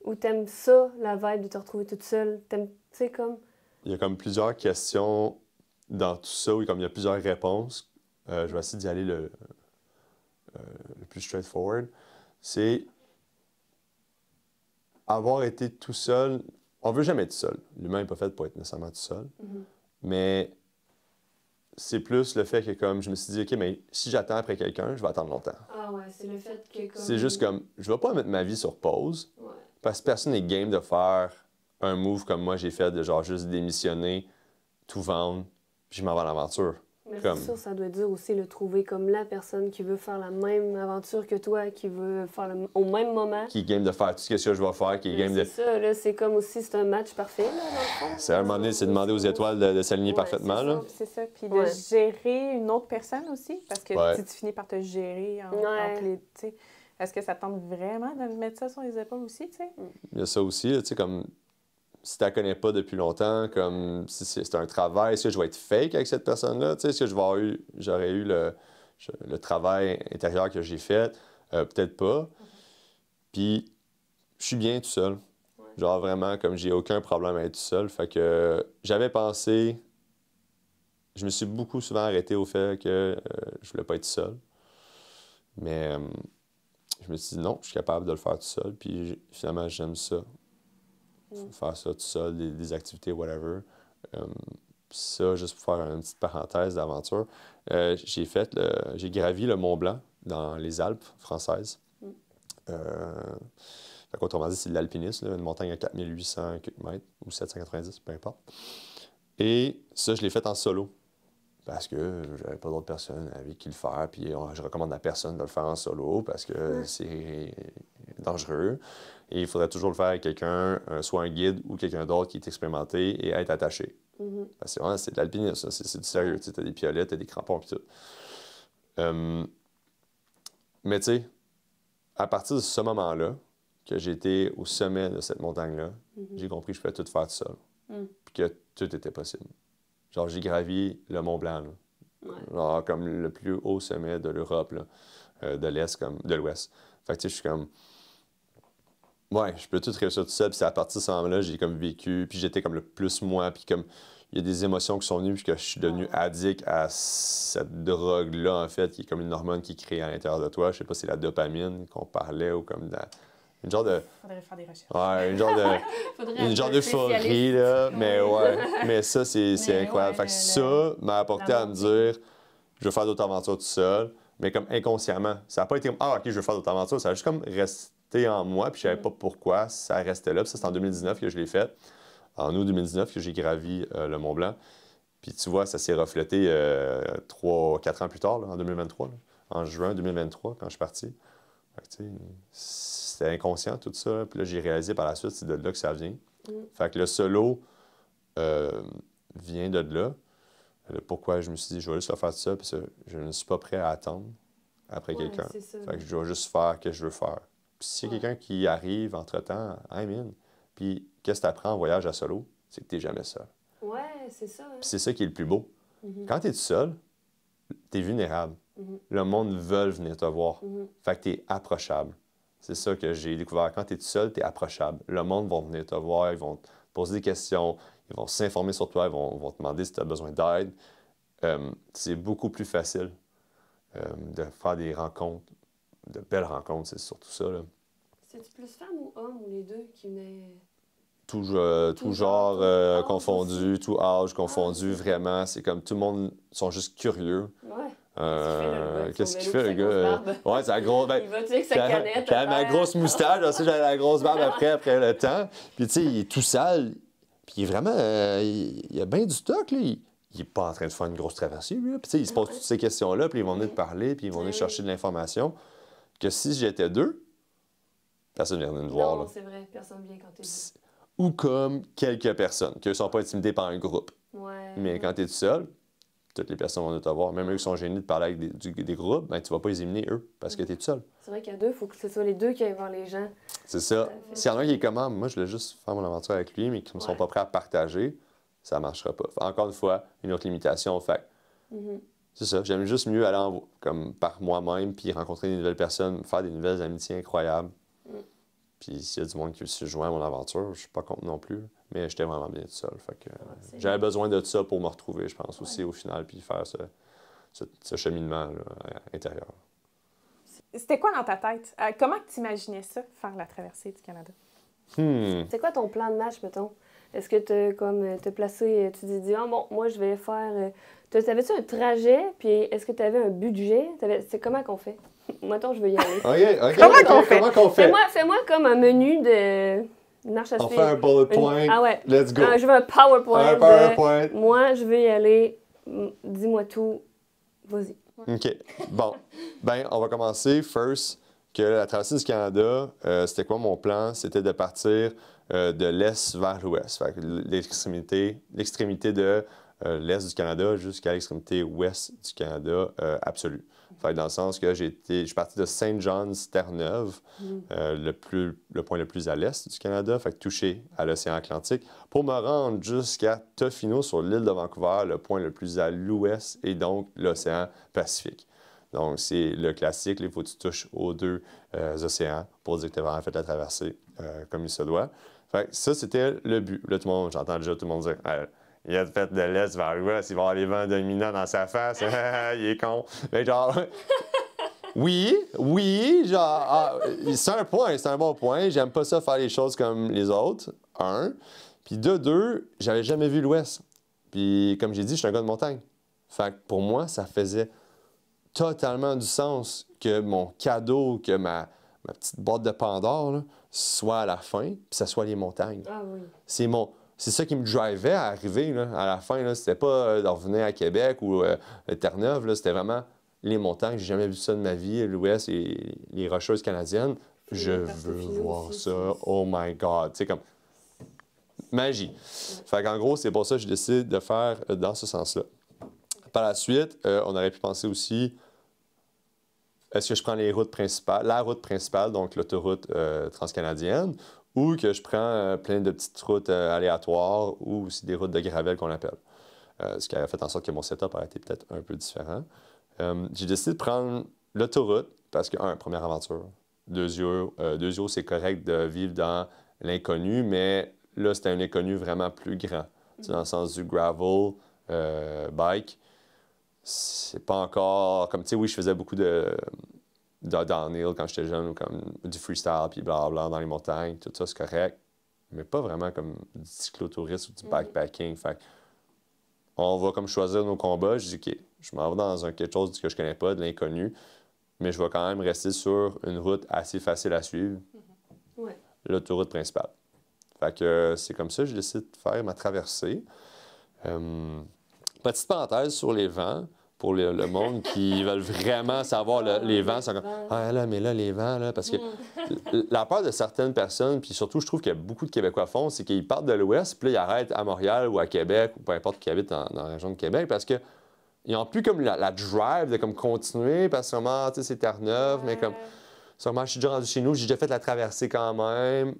Speaker 1: Ou t'aimes ça, la vibe de te retrouver toute seule? T'aimes, tu sais, comme...
Speaker 3: Il y a comme plusieurs questions dans tout ça, où comme il y a plusieurs réponses. Je vais essayer d'y aller le plus straightforward. C'est avoir été tout seul. On veut jamais être seul. L'humain n'est pas fait pour être nécessairement tout seul. Mais c'est plus le fait que comme je me suis dit, OK, mais si j'attends après quelqu'un, je vais attendre longtemps.
Speaker 1: Ah ouais, c'est le fait que comme...
Speaker 3: C'est juste comme, je vais pas mettre ma vie sur pause. Parce que personne n'est game de faire un move comme moi j'ai fait, de genre juste démissionner, tout vendre, puis je m'en vais à l'aventure.
Speaker 1: Mais
Speaker 3: Comme...
Speaker 1: c'est sûr, ça doit être dur aussi le trouver comme la personne qui veut faire la même aventure que toi, qui veut faire au même moment.
Speaker 3: Qui est game de faire tout ce que je vais faire, qui est game de...
Speaker 1: C'est ça, là, c'est comme aussi, c'est un match parfait, là, dans le fond.
Speaker 3: C'est à un moment donné, c'est demander aux étoiles de s'aligner parfaitement, là.
Speaker 2: C'est ça, puis de gérer une autre personne aussi, parce que si tu finis par te gérer entre les... T'sais, est-ce que ça tente vraiment de mettre ça sur les épaules aussi, tu sais?
Speaker 3: Il y a ça aussi, tu sais, comme... Si tu la connais pas depuis longtemps, comme si c'est un travail, est-ce que je vais être fake avec cette personne-là? Tu sais, est-ce que j'aurais eu le travail intérieur que j'ai fait? Peut-être pas. Puis, je suis bien tout seul. Genre vraiment, comme j'ai aucun problème à être tout seul. Fait que j'avais pensé... Je me suis beaucoup souvent arrêté au fait que je voulais pas être seul. Mais je me suis dit non, je suis capable de le faire tout seul. Puis finalement, j'aime ça. Faire ça tout seul, des activités, whatever. Ça, juste pour faire une petite parenthèse d'aventure, j'ai gravi le Mont Blanc dans les Alpes françaises. Autrement dit, c'est de l'alpinisme, une montagne à 4800 mètres ou 790, peu importe. Et ça, je l'ai fait en solo. parce que j'avais pas d'autres personnes avec qui le faire. Puis je recommande à personne de le faire en solo parce que c'est dangereux. Et il faudrait toujours le faire avec quelqu'un, soit un guide ou quelqu'un d'autre qui est expérimenté et être attaché. Parce que c'est de l'alpinisme, c'est du sérieux. Tu as des piolets, tu as des crampons et tout. Mais tu sais, à partir de ce moment-là, que j'étais au sommet de cette montagne-là, j'ai compris que je pouvais tout faire tout seul. Puis que tout était possible. Genre, j'ai gravi le Mont Blanc, là. Genre, comme le plus haut sommet de l'Europe, là, de l'Est comme de l'Ouest. Fait que tu sais, je suis comme... Ouais, je peux tout réussir tout seul. Puis c'est à partir de ce moment-là, j'ai comme vécu, puis j'étais comme le plus moi, puis comme... Il y a des émotions qui sont venues, puis que je suis devenu addict à cette drogue-là, en fait, qui est comme une hormone qui est créée à l'intérieur de toi. Je sais pas si c'est la dopamine qu'on parlait ou comme une genre de...
Speaker 2: Faudrait faire des recherches.
Speaker 3: Ouais, une genre d'euphorie, là. Mais ouais, mais ça, c'est incroyable. Fait que ça m'a apporté à me dire, je veux faire d'autres aventures tout seul, mais comme inconsciemment. Ça n'a pas été comme, ah, OK, je veux faire d'autres aventures. Ça a juste comme resté en moi, puis je savais pas pourquoi ça restait là. Puis ça, c'est en 2019 que je l'ai fait. En août 2019 que j'ai gravi le Mont Blanc. Puis tu vois, ça s'est reflété 3-4 ans plus tard, là, en 2023, là, en juin 2023, quand je suis parti. Fait que, tu sais, c'était inconscient tout ça. Là. Puis là, j'ai réalisé par la suite, c'est de là que ça vient. Fait que le solo vient de là. Pourquoi je me suis dit, je vais juste le faire tout ça, puis ça, je ne suis pas prêt à attendre après quelqu'un. Fait que je dois juste faire ce que je veux faire. Puis s'il y a quelqu'un qui arrive entre-temps, I'm in. Puis qu'est-ce que tu apprends en voyage à solo? C'est que tu n'es jamais seul.
Speaker 1: Ouais, c'est ça. Hein?
Speaker 3: Puis c'est ça qui est le plus beau. Quand tu es tout seul, tu es vulnérable. Le monde veut venir te voir. Fait que tu es approchable. C'est ça que j'ai découvert. Quand tu es tout seul, tu es approchable. Le monde va venir te voir, ils vont te poser des questions, ils vont s'informer sur toi, ils vont te demander si tu as besoin d'aide. C'est beaucoup plus facile de faire des rencontres, de belles rencontres, c'est surtout ça.
Speaker 1: C'est-tu plus femme ou homme ou les deux qui venaient...
Speaker 3: Tout genre confondu, tout âge confondu, vraiment. C'est comme tout le monde sont juste curieux.
Speaker 1: Ouais.
Speaker 3: Qu'est-ce qu'il fait, le gars? Ouais, c'est la grosse...
Speaker 1: il va tuer avec sa canette.
Speaker 3: Quand ma grosse moustache, aussi, j'avais la grosse barbe après le temps. Puis, tu sais, il est tout sale. Puis, il est vraiment... il a bien du stock, là. Il n'est pas en train de faire une grosse traversée, lui. Puis, tu sais, il se pose toutes ces questions-là, puis ils vont venir te parler, puis ils vont venir chercher de l'information. Que si j'étais deux, personne ne viendrait nous voir, là.
Speaker 1: Non, c'est vrai. Personne vient quand t'es deux.
Speaker 3: Ou comme quelques personnes qui ne sont pas intimidées par un groupe.
Speaker 1: Ouais.
Speaker 3: Mais quand tu es tout seul, toutes les personnes vont venir te voir. Même eux qui sont gênés de parler avec des groupes, ben, tu ne vas pas les éliminer, eux, parce que tu es tout seul.
Speaker 1: C'est vrai qu'il y a deux, il faut que ce soit les deux qui aillent voir les gens.
Speaker 3: C'est ça. S'il y en a un qui est comme, moi, je voulais juste faire mon aventure avec lui, mais qui ne sont pas prêts à partager, ça ne marchera pas. Encore une fois, une autre limitation. Fait c'est ça. J'aime juste mieux aller comme par moi-même, puis rencontrer des nouvelles personnes, faire des nouvelles amitiés incroyables. Puis s'il y a du monde qui se joint à mon aventure, je suis pas contre non plus. Mais j'étais vraiment bien tout seul. Fait que j'avais besoin de ça pour me retrouver, je pense, aussi au final, puis faire ce cheminement là, intérieur.
Speaker 2: C'était quoi dans ta tête? Comment tu imaginais ça, faire la traversée du Canada?
Speaker 1: C'est quoi ton plan de match, mettons? Est-ce que tu as placé, tu t'es dit, ah bon, moi je vais faire. T'avais-tu un trajet, puis est-ce que tu avais un budget? C'est comment qu'on fait? Mettons, je veux y aller.
Speaker 3: OK.
Speaker 2: Comment
Speaker 3: qu'on fait?
Speaker 1: Fais-moi comme un menu de marche à suivre.
Speaker 3: On fait un bullet point.
Speaker 1: Ah ouais.
Speaker 3: Let's go.
Speaker 1: Je veux un PowerPoint.
Speaker 3: Un PowerPoint.
Speaker 1: Moi, je veux y aller. Dis-moi tout. Vas-y.
Speaker 3: OK. Bon. Ben, on va commencer first que la traversée du Canada, c'était quoi mon plan? C'était de partir de l'est vers l'ouest. Fait que l'extrémité de l'est du Canada jusqu'à l'extrémité ouest du Canada absolue. Fait que dans le sens que je suis parti de Saint John's, Terre-Neuve, le point le plus à l'est du Canada, fait que touché à l'océan Atlantique, pour me rendre jusqu'à Tofino sur l'île de Vancouver, le point le plus à l'ouest, et donc l'océan Pacifique. Donc, c'est le classique, il faut que tu touches aux deux océans pour dire que tu as vraiment fait la traversée comme il se doit. Fait que ça, c'était le but. Là, j'entends déjà tout le monde dire il a fait de l'est vers l'ouest, il va avoir les vents dominants dans sa face, il est con. Mais genre, oui, genre, c'est un point, c'est un bon point. J'aime pas ça faire les choses comme les autres, un. Puis de deux, j'avais jamais vu l'ouest. Puis comme j'ai dit, je suis un gars de montagne. Fait que pour moi, ça faisait totalement du sens que mon cadeau, que ma petite boîte de Pandore, là, soit à la fin, puis ça soit les montagnes.
Speaker 1: Ah oui.
Speaker 3: c'est ça qui me drivait à arriver, là, à la fin. Là, c'était pas de revenir à Québec ou Terre-Neuve, là, c'était vraiment les montagnes. J'ai jamais vu ça de ma vie, l'Ouest et les Rocheuses canadiennes. Je veux voir ça. Oh my God! Tu sais, comme magie. Fait qu'en gros, c'est pour ça que j'ai décidé de faire dans ce sens-là. Par la suite, on aurait pu penser aussi, est-ce que je prends la route principale, donc l'autoroute transcanadienne, ou que je prends plein de petites routes aléatoires ou aussi des routes de gravel qu'on appelle. Ce qui a fait en sorte que mon setup a été peut-être un peu différent. J'ai décidé de prendre l'autoroute parce que, première aventure. Deux yeux, c'est correct de vivre dans l'inconnu, mais là, c'était un inconnu vraiment plus grand. Dans le sens du gravel, bike, c'est pas encore... Comme, tu sais, oui, je faisais beaucoup de downhill quand j'étais jeune, ou comme du freestyle, puis blablabla dans les montagnes, tout ça, c'est correct. Mais pas vraiment comme du cyclotourisme ou du backpacking. Fait on va comme choisir nos combats. Je dis, OK, je m'en vais dans quelque chose que je connais pas, de l'inconnu, mais je vais quand même rester sur une route assez facile à suivre, l'autoroute principale. Fait que c'est comme ça que j'ai décidé de faire ma traversée. Petite parenthèse sur les vents, pour le monde qui veulent vraiment savoir les vents. C'est comme, ah là, mais là, les vents, là, parce que la peur de certaines personnes, puis surtout, je trouve que beaucoup de Québécois font, c'est qu'ils partent de l'Ouest, puis là, ils arrêtent à Montréal ou à Québec, ou peu importe qui habite dans la région de Québec, parce que ils n'ont plus comme la drive de comme continuer, parce que sûrement, tu sais, c'est Terre-Neuve, mais comme, sûrement, je suis déjà rendu chez nous, j'ai déjà fait la traversée quand même.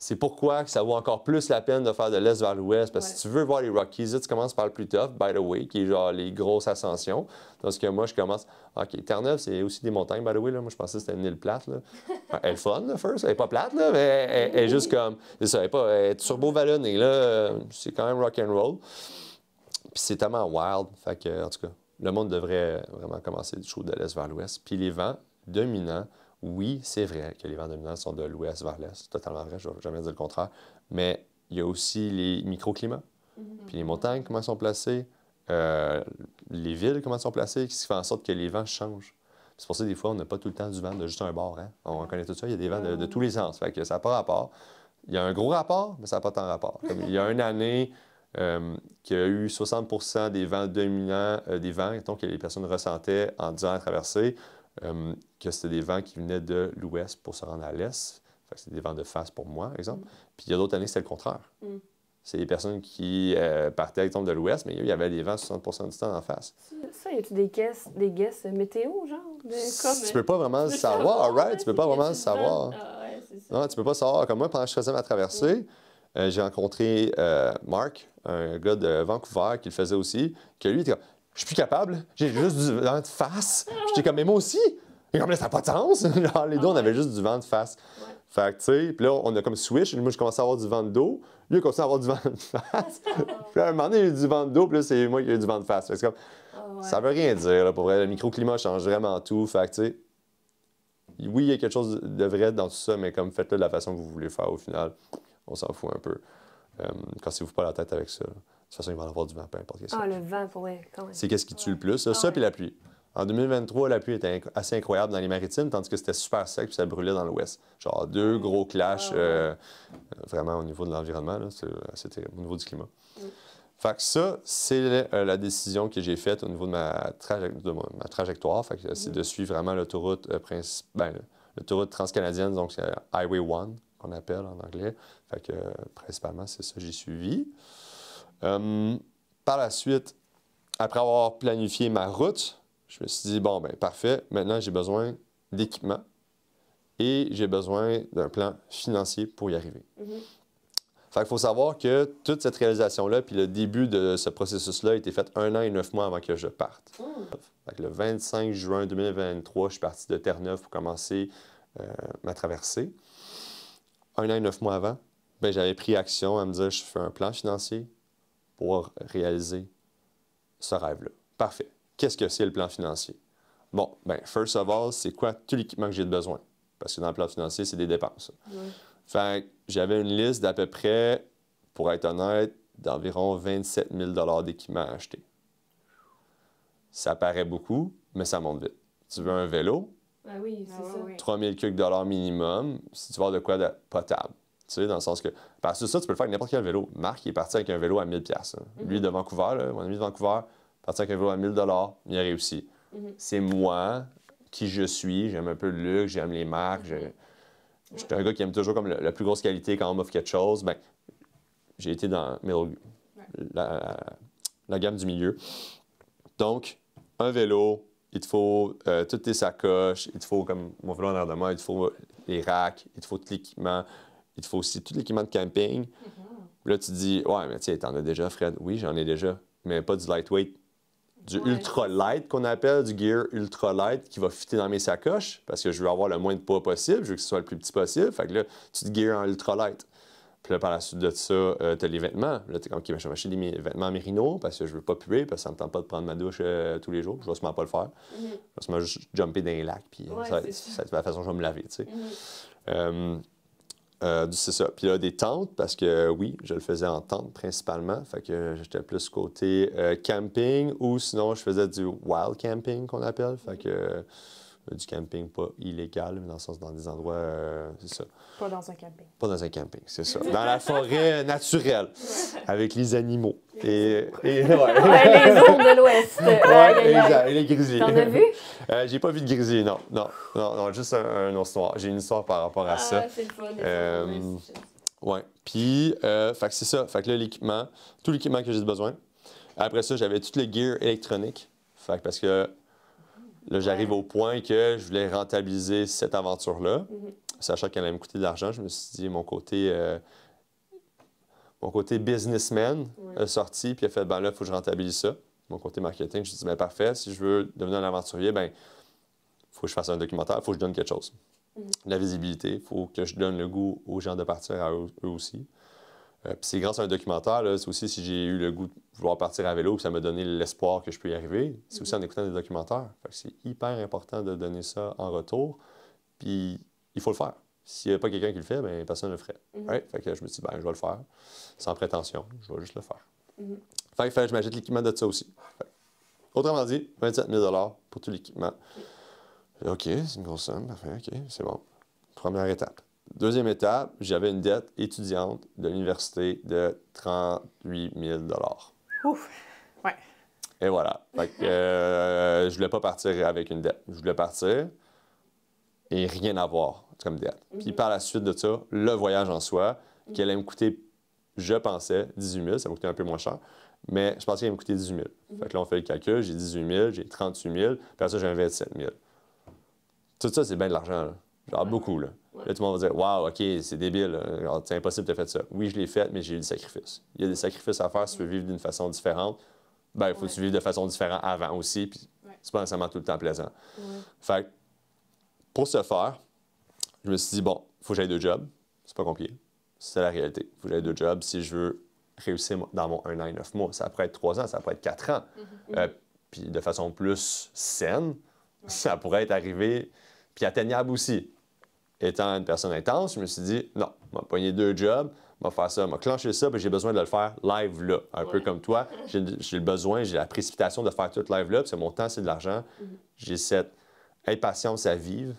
Speaker 3: C'est pourquoi que ça vaut encore plus la peine de faire de l'Est vers l'Ouest. Parce que si tu veux voir les Rockies, tu commences par le plus tough, by the way, qui est genre les grosses ascensions. Tandis que moi, je commence... OK, Terre-Neuve, c'est aussi des montagnes, by the way. Là. Moi, je pensais que c'était une île plate. Là. Elle est fun, là, first. Elle n'est pas plate, là, mais elle est juste comme... C'est ça, elle est turbo-vallonnée, là. C'est quand même rock'n'roll. Puis c'est tellement wild. Fait que, en tout cas, le monde devrait vraiment commencer du show de l'Est vers l'Ouest. Puis les vents dominants, oui, c'est vrai que les vents dominants sont de l'ouest vers l'est. C'est totalement vrai, je ne vais jamais dire le contraire. Mais il y a aussi les microclimats. Puis les montagnes, comment elles sont placées, les villes, comment elles sont placées, ce qui fait en sorte que les vents changent. C'est pour ça que des fois, on n'a pas tout le temps du vent de juste un bord. Hein? On connaît tout ça, il y a des vents de tous les sens. Fait que ça n'a pas rapport. Il y a un gros rapport, mais ça n'a pas tant rapport. Comme il y a une année qu'il y a eu 60 des vents dominants, des vents que les personnes ressentaient en disant la traversée, que c'était des vents qui venaient de l'ouest pour se rendre à l'est. C'est des vents de face pour moi, par exemple. Puis il y a d'autres années, c'était le contraire. C'est des personnes qui partaient, exemple, de l'ouest, mais il y avait des vents 60 du temps en face.
Speaker 1: Ça, y a-tu des guesses météo, genre?
Speaker 3: Tu peux pas vraiment le savoir, right? Tu peux pas vraiment le savoir.
Speaker 1: Ah ouais, c'est ça.
Speaker 3: Non, tu peux pas savoir. Comme moi, pendant que je faisais ma traversée, j'ai rencontré Mark, un gars de Vancouver qui le faisait aussi, que lui, il était comme, je suis plus capable, j'ai juste du vent de face. J'étais comme, mais moi aussi. Et comme là, ça n'a pas de sens. Genre, les deux, on avait juste du vent de face. Fait que, tu sais, puis là, on a comme switch. Moi, je commençais à avoir du vent de dos. Lui, il commençait à avoir du vent de face. Puis à un moment donné, il y a eu du vent de dos, puis là, c'est moi qui ai eu du vent de face. Fait que c'est comme, ça veut rien dire, là, pour vrai. Le microclimat change vraiment tout. Fait que, tu sais, oui, il y a quelque chose de vrai dans tout ça, mais comme faites-le de la façon que vous voulez faire au final, on s'en fout un peu. Cassez-vous pas la tête avec ça. De toute façon, il va y avoir du vent, peu importe.
Speaker 1: Ah, le vent, pour vrai, quand même.
Speaker 3: C'est qu'est-ce qui tue le plus, ça puis la pluie. En 2023, la pluie était assez incroyable dans les maritimes, tandis que c'était super sec puis ça brûlait dans l'ouest. Genre deux gros clashs vraiment au niveau de l'environnement, c'est terrible, au niveau du climat. Fait que ça, c'est la décision que j'ai faite au niveau de ma trajectoire. Fait que c'est de suivre vraiment l'autoroute l'autoroute transcanadienne, donc c'est Highway 1 qu'on appelle en anglais. Fait que principalement, c'est ça que j'ai suivi. Par la suite, après avoir planifié ma route, je me suis dit, bon, ben parfait, maintenant j'ai besoin d'équipement et j'ai besoin d'un plan financier pour y arriver. Fait qu'il faut savoir que toute cette réalisation-là, puis le début de ce processus-là a été fait 1 an et 9 mois avant que je parte. Fait que le 25 juin 2023, je suis parti de Terre-Neuve pour commencer ma traversée. 1 an et 9 mois avant, ben, j'avais pris action à me dire, je fais un plan financier pour réaliser ce rêve-là. Parfait. Qu'est-ce que c'est le plan financier? Bon, bien, first of all, c'est quoi tout l'équipement que j'ai besoin? Parce que dans le plan financier, c'est des dépenses. Fait que j'avais une liste d'à peu près, pour être honnête, d'environ 27 000 d'équipement à acheter. Ça paraît beaucoup, mais ça monte vite. Tu veux un vélo?
Speaker 1: Ah oui, c'est ça.
Speaker 3: 3 000 quelques dollars minimum, si tu veux avoir de quoi de potable. sais, dans le sens que... Parce que ça, tu peux le faire avec n'importe quel vélo. Marc, il est parti avec un vélo à 1000$. Lui, de Vancouver, là, mon ami de Vancouver, parti avec un vélo à 1000$, il a réussi. C'est moi, qui je suis, j'aime un peu le luxe, j'aime les marques, je suis un gars qui aime toujours comme la plus grosse qualité quand on m'offre quelque chose. Ben, j'ai été dans la gamme du milieu. Donc, un vélo, il te faut toutes tes sacoches, il te faut, comme mon vélo en arrière de moi, il te faut les racks, il te faut tout l'équipement, il te faut aussi tout l'équipement de camping. Là, tu te dis, ouais, mais tu sais, t'en as déjà, Fred. Oui, j'en ai déjà, mais pas du lightweight. Du ultra light qu'on appelle, du gear ultra light qui va fitter dans mes sacoches parce que je veux avoir le moins de poids possible, je veux que ce soit le plus petit possible. Fait que là, tu te gear en ultra light. Puis là, par la suite de ça, tu as les vêtements. Là, tu es comme, OK, je vais acheter des vêtements Merino parce que je veux pas puer, parce que ça me tente pas de prendre ma douche tous les jours. Je vais sûrement pas le faire. Je vais sûrement juste jumper dans les lacs, puis ça va être la façon dont je vais me laver, tu sais. C'est ça. Puis là, des tentes, parce que oui, je le faisais en tente principalement. Fait que j'étais plus côté camping ou sinon, je faisais du wild camping qu'on appelle. Fait que du camping pas illégal, mais dans le sens dans des endroits, c'est ça.
Speaker 2: Pas dans un camping.
Speaker 3: Pas dans un camping, c'est ça. Dans la forêt naturelle, avec les animaux. Et
Speaker 1: les ours de l'Ouest.
Speaker 3: exact. Et les grizzlies.
Speaker 1: T'en as vu?
Speaker 3: J'ai pas vu de grizzly, non, juste un ours noir. J'ai une histoire par rapport à ça.
Speaker 1: Ah, c'est le fun.
Speaker 3: Ouais. Puis, fait que c'est ça. Fait que là, l'équipement, tout l'équipement que j'ai besoin. Après ça, j'avais tout le gear électronique. Fait que parce que là, j'arrive au point que je voulais rentabiliser cette aventure-là. Sachant qu'elle allait me coûter de l'argent, je me suis dit, mon côté businessman a sorti, puis a fait, ben là, il faut que je rentabilise ça. Mon côté marketing, je me suis dit, ben parfait, si je veux devenir un aventurier, ben il faut que je fasse un documentaire, il faut que je donne quelque chose. La visibilité, il faut que je donne le goût aux gens de partir à eux aussi. Puis c'est grâce à un documentaire, là, c'est aussi si j'ai eu le goût de vouloir partir à vélo, puis ça m'a donné l'espoir que je peux y arriver. C'est aussi en écoutant des documentaires. Fait que c'est hyper important de donner ça en retour. Puis il faut le faire. S'il n'y a pas quelqu'un qui le fait, bien, personne ne le ferait. Ouais? Fait que je me suis dit, ben, je vais le faire. Sans prétention, je vais juste le faire. Fait que je m'achète l'équipement de ça aussi. Autrement dit, 27 000 pour tout l'équipement. OK, c'est une grosse somme. Parfait, OK, c'est bon. Première étape. Deuxième étape, j'avais une dette étudiante de l'université de 38 000
Speaker 2: Ouf! Ouais.
Speaker 3: Et voilà. Fait que je voulais pas partir avec une dette. Je voulais partir et rien avoir comme dette. Puis par la suite de ça, le voyage en soi, qui allait me coûter, je pensais, 18 000. Ça m'a coûté un peu moins cher. Mais je pensais qu'il allait me coûter 18 000. Fait que là, on fait le calcul. J'ai 18 000, j'ai 38 000. Puis après ça, j'ai un 27 000. Tout ça, c'est bien de l'argent, là. Genre beaucoup, là. Là, tout le monde va dire, waouh, OK, c'est débile. C'est impossible de faire ça. Oui, je l'ai fait, mais j'ai eu des sacrifices. Il y a des sacrifices à faire si tu veux vivre d'une façon différente. Ben, il faut que tu vives de façon différente avant aussi. Puis c'est pas nécessairement tout le temps plaisant. Fait que pour ce faire, je me suis dit, bon, il faut que j'aille 2 jobs. C'est pas compliqué. C'est la réalité. Il faut que j'aille 2 jobs si je veux réussir dans mon 1 an et 9 mois. Ça pourrait être 3 ans, ça pourrait être 4 ans. Puis de façon plus saine, ça pourrait être arrivé, puis atteignable aussi. Étant une personne intense, je me suis dit, non, je vais pogner 2 jobs, je vais faire ça, je vais clencher ça, puis j'ai besoin de le faire live là. Un peu comme toi, j'ai le besoin, j'ai la précipitation de faire tout live là, parce que mon temps, c'est de l'argent. J'ai cette impatience à vivre.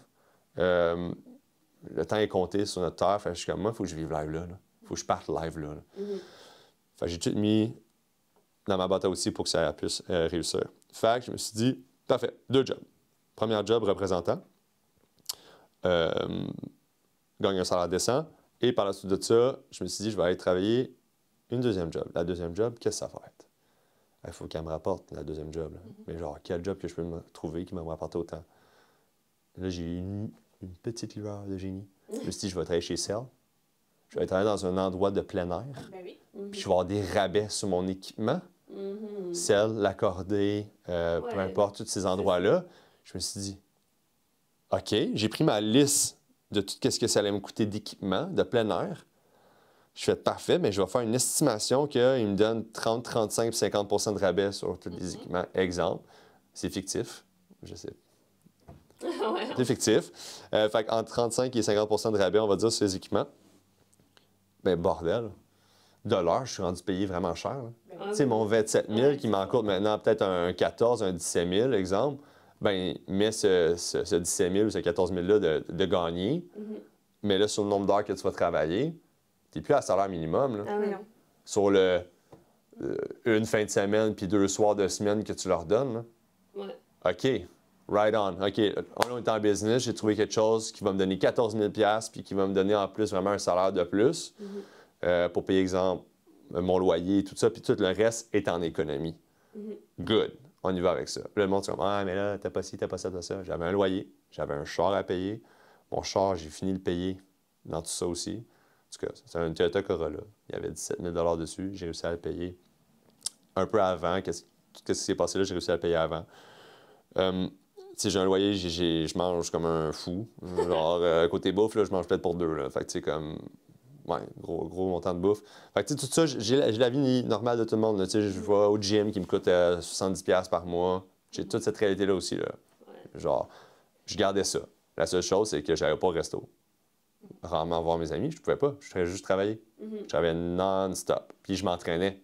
Speaker 3: Le temps est compté sur notre terre. Fait que je suis comme, moi, il faut que je vive live là. Il faut que je parte live là. Fait que j'ai tout mis dans ma boîte à outils pour que ça puisse réussir. Fait que je me suis dit, parfait, 2 jobs. Premier job, représentant. Gagne un salaire décent. Et par la suite de ça, je me suis dit, je vais aller travailler une deuxième job. La deuxième job, qu'est-ce que ça va être? Il faut qu'elle me rapporte la deuxième job. Mais genre, quel job que je peux me trouver qui va me rapporter autant? Là, j'ai eu une petite lueur de génie. Je me suis dit, je vais travailler chez Cell. Je vais travailler dans un endroit de plein air. Puis je vais avoir des rabais sur mon équipement. Cell, l'accordé, peu importe, tous ces endroits-là. Je me suis dit, OK, j'ai pris ma liste de tout ce que ça allait me coûter d'équipement, de plein air. Je fais parfait, mais je vais faire une estimation qu'il me donne 30, 35, 50 de rabais sur tous les équipements. Exemple, c'est fictif, je sais. C'est fictif. Fait qu'entre 35 et 50 de rabais, on va dire, sur les équipements. Ben bordel. De l'heure, je suis rendu payé vraiment cher. Tu sais, mon 27 000 qui m'en coûte maintenant peut-être un 14, un 17 000, exemple, ben mets ce 17 000 ou ce 14 000-là de gagner, mais là, sur le nombre d'heures que tu vas travailler, t'es plus à salaire minimum, là.
Speaker 1: Ah oui.
Speaker 2: Non.
Speaker 3: Sur une fin de semaine puis 2 soirs de semaine que tu leur donnes, là.
Speaker 1: Ouais.
Speaker 3: OK, right on. OK, on est en business, j'ai trouvé quelque chose qui va me donner 14 000 puis qui va me donner en plus vraiment un salaire de plus pour payer, exemple, mon loyer, tout ça, puis tout le reste est en économie. Good, on y va avec ça. Puis le monde, c'est comme, ah, mais là, t'as pas ci, t'as pas ça, t'as ça. J'avais un loyer, j'avais un char à payer. Mon char, j'ai fini de le payer dans tout ça aussi. En tout cas, c'est un Toyota Corolla. Il y avait 17 000 dessus. J'ai réussi à le payer un peu avant. Qu'est-ce qui s'est passé là? J'ai réussi à le payer avant. Tu sais, j'ai un loyer, je mange comme un fou. Genre, côté bouffe, là, je mange peut-être pour 2. Là. Fait que, tu sais, comme... Ouais, gros montant de bouffe. Fait que, tu sais, tout ça, j'ai la vie normale de tout le monde. Tu sais, je vais au gym qui me coûte 70$ par mois. J'ai toute cette réalité-là aussi, là.
Speaker 1: Ouais.
Speaker 3: Genre, je gardais ça. La seule chose, c'est que j'allais pas au resto. Rarement voir mes amis, je pouvais pas. Je travaillais juste travailler. Je travaillais non-stop. Puis je m'entraînais.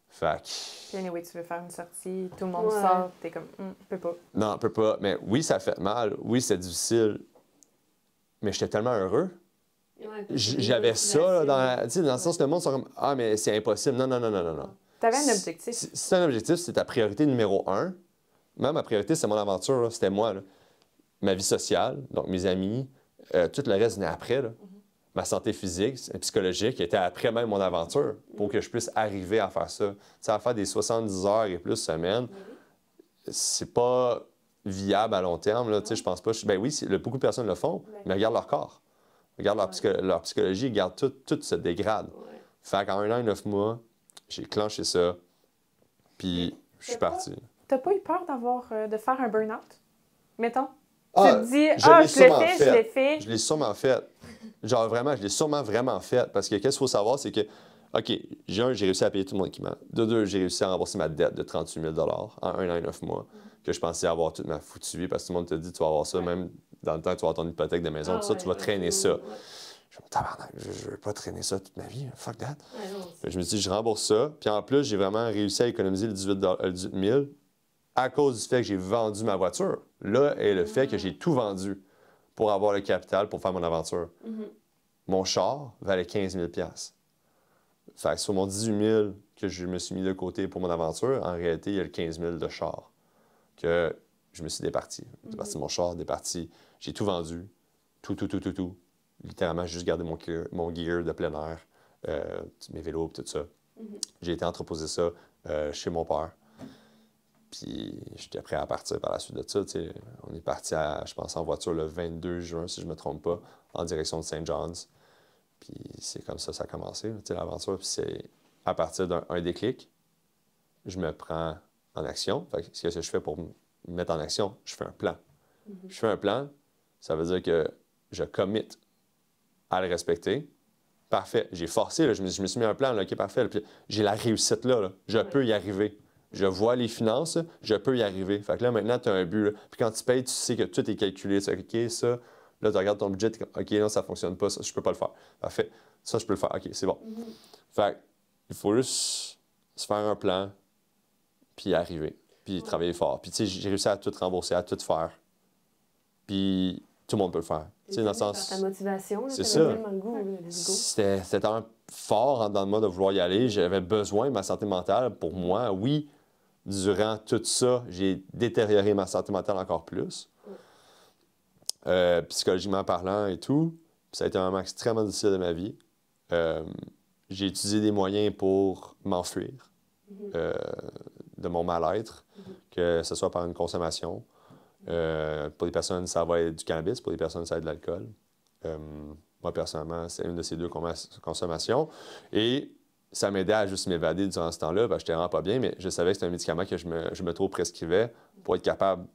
Speaker 3: Fait que...
Speaker 2: Puis anyway, tu veux faire une sortie, tout le monde
Speaker 1: Ouais.
Speaker 2: sort, t'es comme, je peux pas.
Speaker 3: Non, on peut pas. Mais oui, ça fait mal. Oui, c'est difficile. Mais j'étais tellement heureux.
Speaker 1: Ouais, parce que
Speaker 3: J'avais ça, là,
Speaker 1: motivation.
Speaker 3: tu sais, dans le sens que le monde sont comme, ah, mais c'est impossible. Non, non, non, non, non, non.
Speaker 2: T'avais un objectif.
Speaker 3: C'est un objectif, c'est ta priorité numéro 1. Même ma priorité, c'est mon aventure, là. C'était moi, là. Ma vie sociale, donc mes amis, tout le reste venait après, là. Ma santé physique et psychologique était après même mon aventure pour que je puisse arriver à faire ça. Tu sais, à faire des 70 heures et plus semaine, c'est pas viable à long terme, là. Tu sais, je pense pas. Ben oui, beaucoup de personnes le font, mais regardent leur corps. Regarde leur psychologie, regarde tout se dégrade.
Speaker 1: Ouais.
Speaker 3: Fait qu'en 1 an et 9 mois, j'ai clenché ça, puis je suis parti.
Speaker 2: T'as pas eu peur de faire un burn-out? Mettons.
Speaker 3: Ah,
Speaker 2: tu te dis,
Speaker 3: je l'ai
Speaker 2: je
Speaker 3: sûrement
Speaker 2: l'ai fait, je l'ai fait.
Speaker 3: Je l'ai sûrement fait. Genre vraiment, je l'ai sûrement vraiment fait. Parce que qu'est-ce qu'il faut savoir, c'est que, OK, j'ai réussi à payer tout mon équipement. De 2, j'ai réussi à rembourser ma dette de 38 000 en 1 an et 9 mois, que je pensais avoir toute ma foutue vie, parce que tout le monde te dit, tu vas avoir ça, même dans le temps que tu vas avoir ton hypothèque de maison, tout ça, tu vas traîner ça.
Speaker 1: Ouais.
Speaker 3: Je me dis, tabarnak, je veux pas traîner ça toute ma vie. Fuck that.
Speaker 1: Ouais, non,
Speaker 3: Je me suis dit, je rembourse ça. Puis en plus, j'ai vraiment réussi à économiser le 18 000 à cause du fait que j'ai vendu ma voiture. Là est le fait que j'ai tout vendu pour avoir le capital pour faire mon aventure. Mon char valait 15 000 Fait que sur mon 18 000 que je me suis mis de côté pour mon aventure, en réalité, il y a le 15 000 de char que je me suis départi. Départi de mon char, départi. J'ai tout vendu. Tout. Littéralement, j'ai juste gardé mon gear de plein air, mes vélos, tout ça. J'ai été entreposer ça chez mon père. Puis j'étais prêt à partir par la suite de ça. T'sais. On est parti, je pense, en voiture le 22 juin, si je ne me trompe pas, en direction de St. John's. Puis c'est comme ça a commencé, l'aventure. Puis c'est à partir d'un déclic, je me prends en action. Fait que ce que je fais pour me mettre en action, je fais un plan. Je fais un plan, ça veut dire que je commit à le respecter. Parfait. J'ai forcé, là, je me suis mis un plan, là, OK, parfait. Puis j'ai la réussite là. Je peux y arriver. Je vois les finances, je peux y arriver. Fait que là, maintenant, tu as un but. Là. Puis quand tu payes, tu sais que tout est calculé. C'est OK, ça, là, tu regardes ton budget, OK, non, ça ne fonctionne pas, ça, je peux pas le faire. Parfait. Ça, je peux le faire. OK, c'est bon. Fait il faut juste se faire un plan, puis y arriver, puis travailler fort. Puis, tu sais, j'ai réussi à tout rembourser, à tout faire. Puis, tout le monde peut le faire. Tu sais, dans le sens...
Speaker 1: Ta motivation,
Speaker 3: c'est
Speaker 1: c'est ça.
Speaker 3: ça.
Speaker 1: Tellement le goût, let's go.
Speaker 3: C'était tellement fort dans le mode de vouloir y aller. J'avais besoin de ma santé mentale pour moi. Oui, durant tout ça, j'ai détérioré ma santé mentale encore plus. Psychologiquement parlant et tout. Puis ça a été un moment extrêmement difficile de ma vie. J'ai utilisé des moyens pour m'enfuir de mon mal-être, que ce soit par une consommation. Pour des personnes, ça va être du cannabis. Pour des personnes, ça va être de l'alcool. Moi, personnellement, c'est une de ces deux consommations. Et ça m'aidait à juste m'évader durant ce temps-là. Ben, j'étais vraiment pas bien, mais je savais que c'était un médicament que je me trop-prescrivais pour être capable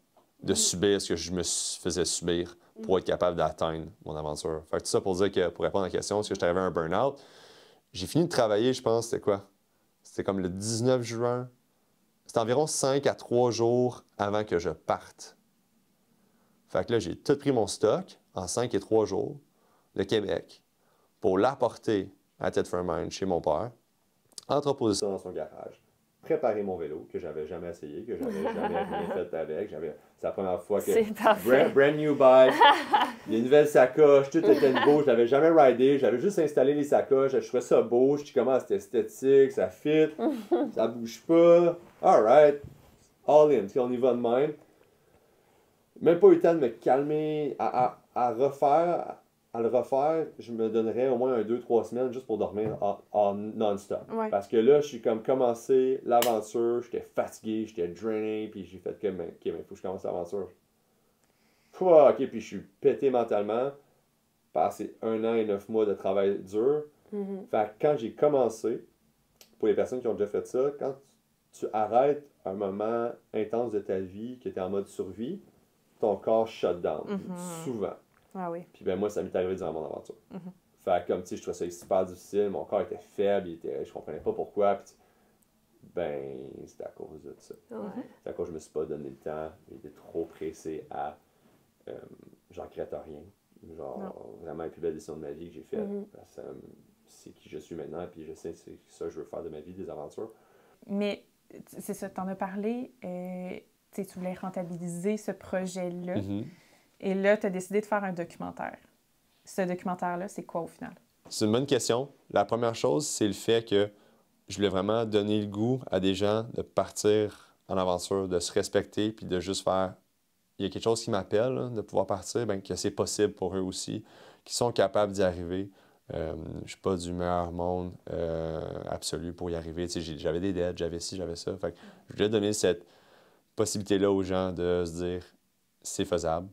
Speaker 3: de subir ce que je me faisais subir pour être capable d'atteindre mon aventure. Fait que tout ça pour dire que, pour répondre à la question, est-ce que j'étais arrivé à un burn-out? J'ai fini de travailler, je pense, c'était quoi? C'était comme le 19 juin. C'était environ 5 à 3 jours avant que je parte. Fait que là, j'ai tout pris mon stock en 5 et 3 jours de Québec pour l'apporter à Thetford Mines chez mon père, entreposer ça dans son garage, préparer mon vélo que j'avais jamais essayé, que j'avais jamais rien fait avec. J'avais C'est la première fois que...
Speaker 1: C'est parfait.
Speaker 3: Brand new bike, les nouvelles sacoches, tout était beau. Je l'avais jamais ridé, j'avais juste installé les sacoches. Je trouvais ça beau, je dis comment c'était esthétique, ça fit, ça bouge pas. Alright, all in, on y va de même. Même pas eu le temps de me calmer à le refaire, je me donnerais au moins 2-3 semaines juste pour dormir en non-stop.
Speaker 2: Ouais.
Speaker 3: Parce que là, je suis comme commencé l'aventure, j'étais fatigué, j'étais drainé, puis j'ai fait comme, ok, mais il faut que je commence l'aventure. Ok, puis je suis pété mentalement, passé 1 an et 9 mois de travail dur. Fait que quand j'ai commencé, pour les personnes qui ont déjà fait ça, quand tu arrêtes un moment intense de ta vie, que tu es en mode survie, ton corps shut down, souvent.
Speaker 2: Ah oui.
Speaker 3: Puis ben moi, ça m'est arrivé durant mon aventure. Fait que comme, tu sais, je trouvais ça super difficile, mon corps était faible, je comprenais pas pourquoi, puis ben, c'était à cause de ça. C'est à cause que je me suis pas donné le temps, j'étais trop pressé à... j'en regrette rien. Genre, vraiment la plus belle décision de ma vie que j'ai faite. C'est qui je suis maintenant, puis je sais que c'est ça que je veux faire de ma vie, des aventures.
Speaker 2: Mais c'est ça, tu en as parlé, tu voulais rentabiliser ce projet-là. Et là, tu as décidé de faire un documentaire. Ce documentaire-là, c'est quoi au final?
Speaker 3: C'est une bonne question. La première chose, c'est le fait que je voulais vraiment donner le goût à des gens de partir en aventure, de se respecter, puis de juste faire... Il y a quelque chose qui m'appelle, là, de pouvoir partir, bien, que c'est possible pour eux aussi, qu'ils sont capables d'y arriver. Je ne suis pas du meilleur monde absolu pour y arriver. Tu sais, j'avais des dettes, j'avais ci, j'avais ça. Fait que je voulais donner cette possibilité-là aux gens de se dire c'est faisable.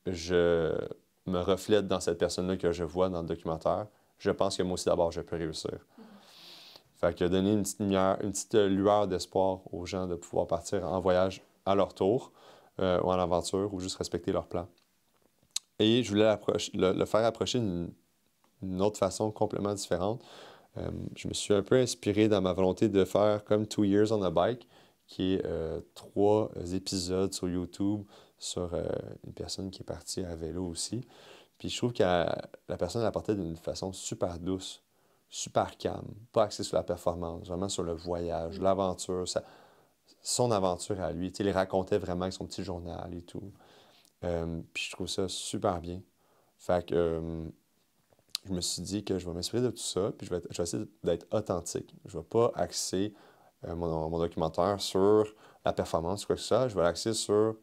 Speaker 3: Je me reflète dans cette personne-là que je vois dans le documentaire. Je pense que moi aussi, d'abord, je peux réussir. Fait que donner une petite lueur d'espoir aux gens de pouvoir partir en voyage à leur tour, ou en aventure, ou juste respecter leur plan. Et je voulais le faire approcher d'une autre façon complètement différente. Je me suis un peu inspiré dans ma volonté de faire comme 2 Years on a Bike, qui est 3 épisodes sur YouTube sur une personne qui est partie à vélo aussi. Puis je trouve que la personne l'apportait d'une façon super douce, super calme, pas axée sur la performance, vraiment sur le voyage, l'aventure, son aventure à lui. Tu sais, il racontait vraiment avec son petit journal et tout. Puis je trouve ça super bien. Fait que je me suis dit que je vais m'inspirer de tout ça, puis je vais essayer d'être authentique. Je ne vais pas axer mon documentaire sur la performance ou quoi que ce soit. Je vais l'axer sur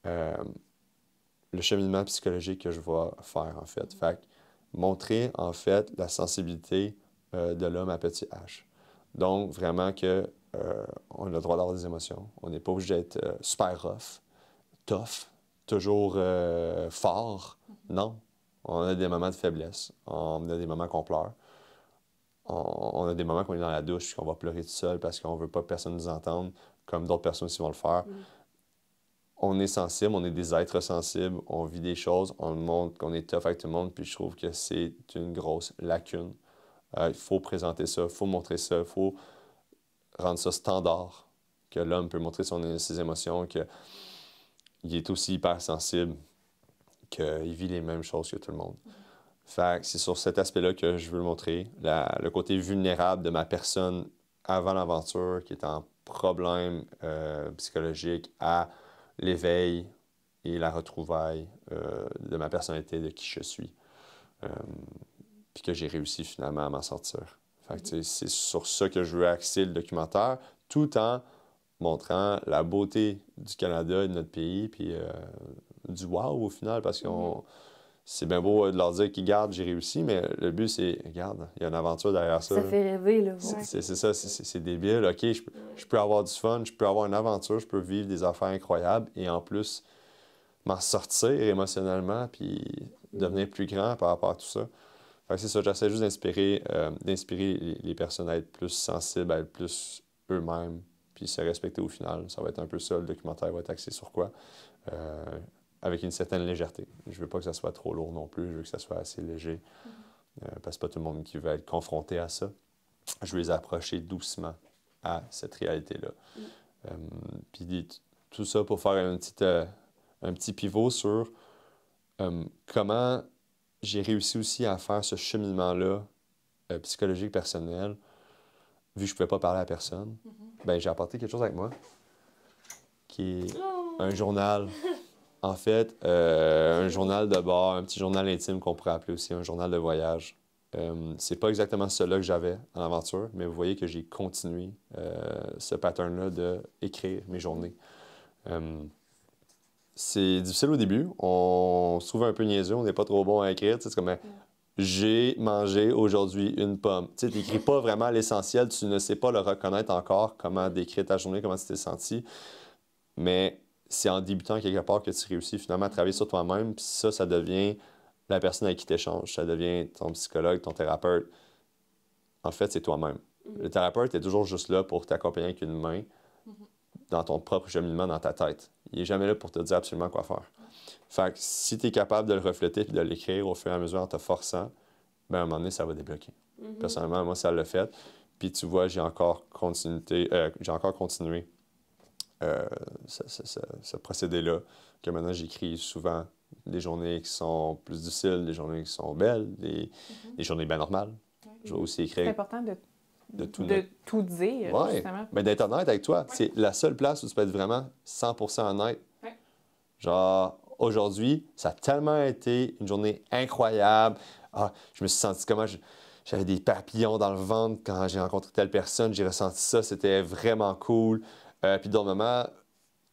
Speaker 3: le cheminement psychologique que je vais faire, en fait. Fait que montrer, en fait, la sensibilité de l'homme à petit H. Donc, vraiment que on a le droit d'avoir des émotions. On n'est pas obligé d'être super rough, tough, toujours fort. Non. On a des moments de faiblesse. On a des moments qu'on pleure. On a des moments qu'on est dans la douche, qu'on va pleurer tout seul parce qu'on ne veut pas que personne nous entende, comme d'autres personnes aussi vont le faire. On est sensible, on est des êtres sensibles, on vit des choses, on montre qu'on est tough avec tout le monde, puis je trouve que c'est une grosse lacune. Il faut présenter ça, il faut montrer ça, il faut rendre ça standard, que l'homme peut montrer ses émotions, qu'il est aussi hypersensible, qu'il vit les mêmes choses que tout le monde. Fait que c'est sur cet aspect-là que je veux le montrer, le côté vulnérable de ma personne avant l'aventure, qui est en problème psychologique, à l'éveil et la retrouvaille de ma personnalité, de qui je suis. Puis que j'ai réussi finalement à m'en sortir. Fait que c'est sur ça que je veux axer le documentaire, tout en montrant la beauté du Canada et de notre pays, puis du wow au final, parce que c'est bien beau de leur dire qu'ils gardent, j'ai réussi, mais le but c'est, regarde, il y a une aventure derrière ça.
Speaker 1: Ça fait rêver, là.
Speaker 3: C'est ça, c'est débile. OK, je peux avoir du fun, je peux avoir une aventure, je peux vivre des affaires incroyables et en plus m'en sortir émotionnellement puis devenir plus grand par rapport à tout ça. Fait que c'est ça, j'essaie juste d'inspirer les personnes à être plus sensibles, à être plus eux-mêmes, puis se respecter au final. Ça va être un peu ça, le documentaire va être axé sur quoi? Avec une certaine légèreté. Je veux pas que ça soit trop lourd non plus, je veux que ça soit assez léger. Parce que pas tout le monde qui va être confronté à ça. Je veux les approcher doucement à cette réalité-là. Puis tout ça pour faire un petit pivot sur comment j'ai réussi aussi à faire ce cheminement-là psychologique personnel, vu que je ne pouvais pas parler à personne. Ben, j'ai apporté quelque chose avec moi qui est Un journal. En fait, un journal de bord, un petit journal intime qu'on pourrait appeler aussi un journal de voyage. C'est pas exactement cela que j'avais en aventure, mais vous voyez que j'ai continué ce pattern-là d'écrire mes journées. C'est difficile au début. On se trouve un peu niaiseux, on n'est pas trop bon à écrire. C'est comme j'ai mangé aujourd'hui une pomme. Tu sais, n'écris pas vraiment l'essentiel, tu ne sais pas le reconnaître encore, comment décrire ta journée, comment tu t'es senti. Mais c'est en débutant quelque part que tu réussis finalement à travailler sur toi-même. Puis ça devient la personne avec qui tu échanges. Ça devient ton psychologue, ton thérapeute. En fait, c'est toi-même. Le thérapeute est toujours juste là pour t'accompagner avec une main dans ton propre cheminement dans ta tête. Il n'est jamais là pour te dire absolument quoi faire. Fait que si tu es capable de le refléter et de l'écrire au fur et à mesure en te forçant, bien, à un moment donné, ça va débloquer. Personnellement, moi, ça l'a fait. Puis tu vois, j'ai encore continué ce procédé-là, que maintenant j'écris souvent des journées qui sont plus difficiles, des journées qui sont belles, des journées bien normales. Je vais aussi écrire...
Speaker 2: C'est important de tout dire,
Speaker 3: ouais.
Speaker 2: justement.
Speaker 3: Mais d'être honnête avec toi. Ouais. C'est la seule place où tu peux être vraiment 100% honnête. Ouais. Genre, aujourd'hui, ça a tellement été une journée incroyable. Ah, je me suis senti comment... J'avais des papillons dans le ventre quand j'ai rencontré telle personne. J'ai ressenti ça. C'était vraiment cool. Puis d'autres moments,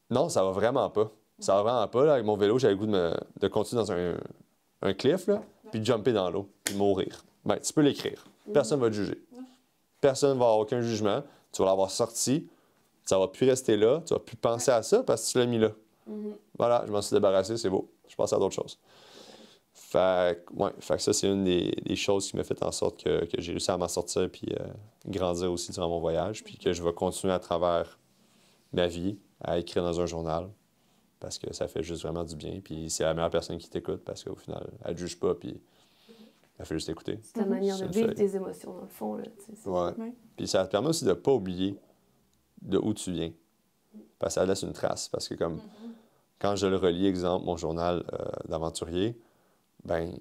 Speaker 3: non, ça va vraiment pas. Ça va vraiment pas. Là, avec mon vélo, j'avais le goût de continuer dans un cliff, là, puis de jumper dans l'eau, puis de mourir. Ben, tu peux l'écrire. Personne ne va te juger. Personne ne va avoir aucun jugement. Tu vas l'avoir sorti. Ça va plus rester là. Tu vas plus penser à ça parce que tu l'as mis là. Voilà, je m'en suis débarrassé, c'est beau. Je passe à d'autres choses. Fait que ça, c'est une des choses qui m'a fait en sorte que j'ai réussi à m'en sortir puis grandir aussi durant mon voyage, puis que je vais continuer à travers ma vie à écrire dans un journal parce que ça fait juste vraiment du bien. Puis c'est la meilleure personne qui t'écoute parce qu'au final, elle ne juge pas, puis elle fait juste écouter.
Speaker 1: C'est ta manière de vivre tes émotions, dans le fond. Là,
Speaker 3: ouais. Puis ça te permet aussi de ne pas oublier de où tu viens. Parce que ça laisse une trace. Parce que comme quand je le relis, exemple, mon journal d'aventurier, ben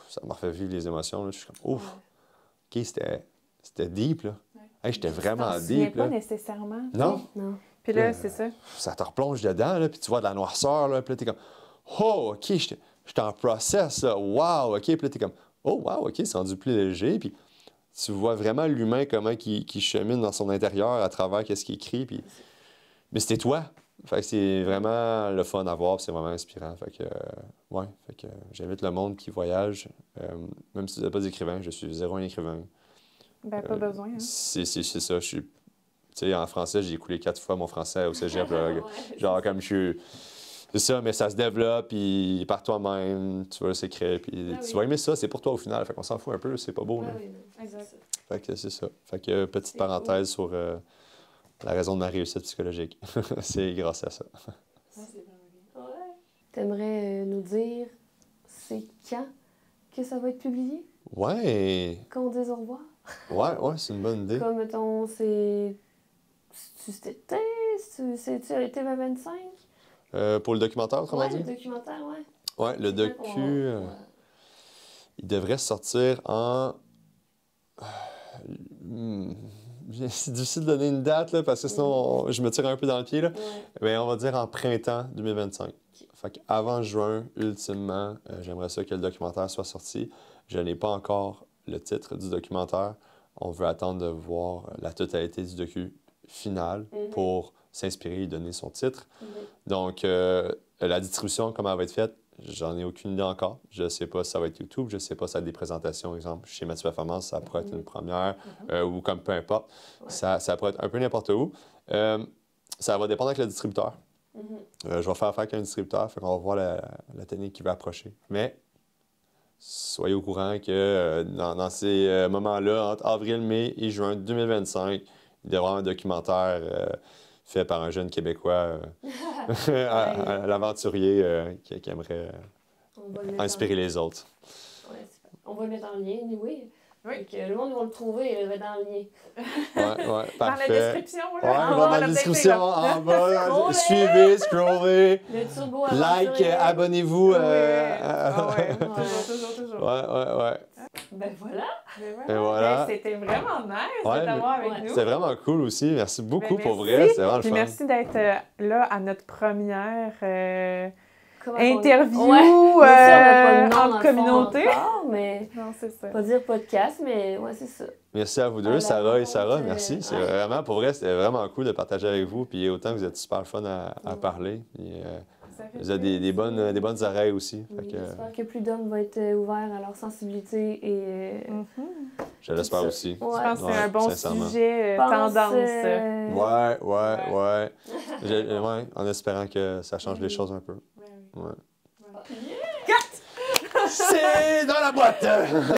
Speaker 3: ça m'a fait vivre les émotions. Là. Je suis comme, ouf, OK, c'était deep, là. Hey, j'étais vraiment deep, là.
Speaker 2: Pas nécessairement.
Speaker 3: Non?
Speaker 2: Non. Puis là, c'est ça.
Speaker 3: Ça te replonge dedans, là, puis tu vois de la noirceur, là, puis là, t'es comme, oh, OK, j'étais en process, là. Wow, OK, puis là, t'es comme, oh, wow, OK, c'est rendu plus léger, puis tu vois vraiment l'humain, comment il chemine dans son intérieur à travers qu'est-ce qu'il écrit, puis... Mais c'était toi. Fait que c'est vraiment le fun à voir, puis c'est vraiment inspirant. Fait que j'invite le monde qui voyage, même si vous n'êtes pas d'écrivain, je suis zéro écrivain.
Speaker 2: Ben, pas besoin, hein.
Speaker 3: C'est ça, je suis... Tu sais, en français, j'ai écoulé 4 fois mon français au cégep. Genre, comme je suis... C'est ça, mais ça se développe, puis par toi-même, tu vas s'écrire, puis tu vas aimer ça, c'est pour toi au final. Fait qu'on s'en fout un peu, c'est pas beau, là.
Speaker 2: Exact.
Speaker 3: Fait que c'est ça. Fait que petite parenthèse sur la raison de ma réussite psychologique. C'est grâce à ça.
Speaker 2: C'est vraiment bien.
Speaker 1: T'aimerais nous dire, c'est quand que ça va être publié?
Speaker 3: Ouais!
Speaker 1: Quand on dise au revoir?
Speaker 3: Ouais, c'est une bonne idée.
Speaker 1: Comme, mettons, c'est cet été? C'est l'été 2025?
Speaker 3: Pour le documentaire, autrement dit?
Speaker 1: Le documentaire, ouais.
Speaker 3: Ouais, le docu, il devrait sortir en... C'est difficile de donner une date, là, parce que sinon, je me tire un peu dans le pied, là. Mais on va dire en printemps 2025. Fait qu'avant juin, ultimement, j'aimerais ça que le documentaire soit sorti. Je n'ai pas encore le titre du documentaire. On veut attendre de voir la totalité du docu final pour s'inspirer et donner son titre. Donc, la distribution, comment elle va être faite, j'en ai aucune idée encore. Je ne sais pas si ça va être YouTube, je ne sais pas si ça va être des présentations, exemple, chez Mathieu Performance, ça pourrait être une première, ou comme peu importe. Ça pourrait être un peu n'importe où. Ça va dépendre avec le distributeur. Je vais faire affaire avec un distributeur, fait qu'on va voir la technique qui va approcher. Mais soyez au courant que dans ces moments-là, entre avril, mai et juin 2025, il devrait y avoir un documentaire fait par un jeune Québécois, l'aventurier qui aimerait inspirer les autres.
Speaker 1: Ouais, on va le mettre en lien, oui.
Speaker 2: Oui.
Speaker 1: Le monde va le trouver, il va être dans le lien.
Speaker 3: Ouais, parfait.
Speaker 2: Dans la description, là.
Speaker 3: Ouais, dans la description, en bas, suivez, scrollez,
Speaker 1: Le turbo
Speaker 3: like, abonnez-vous.
Speaker 2: Toujours.
Speaker 3: Ouais.
Speaker 1: Ben voilà!
Speaker 2: Ben
Speaker 3: Et voilà.
Speaker 2: C'était vraiment nice
Speaker 3: Ouais,
Speaker 2: de t'avoir
Speaker 1: mais-
Speaker 2: avec nous.
Speaker 3: C'était vraiment cool aussi. Merci beaucoup
Speaker 2: Ben,
Speaker 3: pour
Speaker 2: merci.
Speaker 3: vrai. C'était vraiment le
Speaker 2: Puis
Speaker 3: fun.
Speaker 2: merci d'être là à notre première
Speaker 1: Comment
Speaker 2: interview
Speaker 1: on... Ouais. Nous aussi, on n'a pas de nom dans
Speaker 2: entre
Speaker 1: le fond
Speaker 2: communautés.
Speaker 1: encore, mais
Speaker 2: Non, c'est ça.
Speaker 1: pas dire podcast, mais ouais, c'est ça.
Speaker 3: Merci à vous deux,
Speaker 1: la
Speaker 3: Sarah et Sarah.
Speaker 1: rencontre,
Speaker 3: Merci. C'est
Speaker 1: ouais.
Speaker 3: vraiment, pour vrai, c'était vraiment cool de partager avec vous. Puis autant que vous êtes super fun à
Speaker 2: Mm.
Speaker 3: parler. Puis,
Speaker 2: Ça fait
Speaker 3: vous avez des bonnes oreilles aussi. Fait
Speaker 1: Oui,
Speaker 3: que,
Speaker 1: J'espère que plus d'hommes vont être ouverts à leur sensibilité et
Speaker 2: Mhm.
Speaker 3: je l'espère
Speaker 1: ça.
Speaker 3: aussi.
Speaker 1: Ouais.
Speaker 2: Je pense que c'est
Speaker 3: Ouais,
Speaker 2: un bon
Speaker 3: sincèrement.
Speaker 2: sujet
Speaker 1: pense,
Speaker 2: tendance.
Speaker 3: Ouais. Ouais, en espérant que ça change les choses un peu.
Speaker 2: Ouais, oui.
Speaker 3: Ouais.
Speaker 2: Ouais.
Speaker 3: C'est dans la boîte!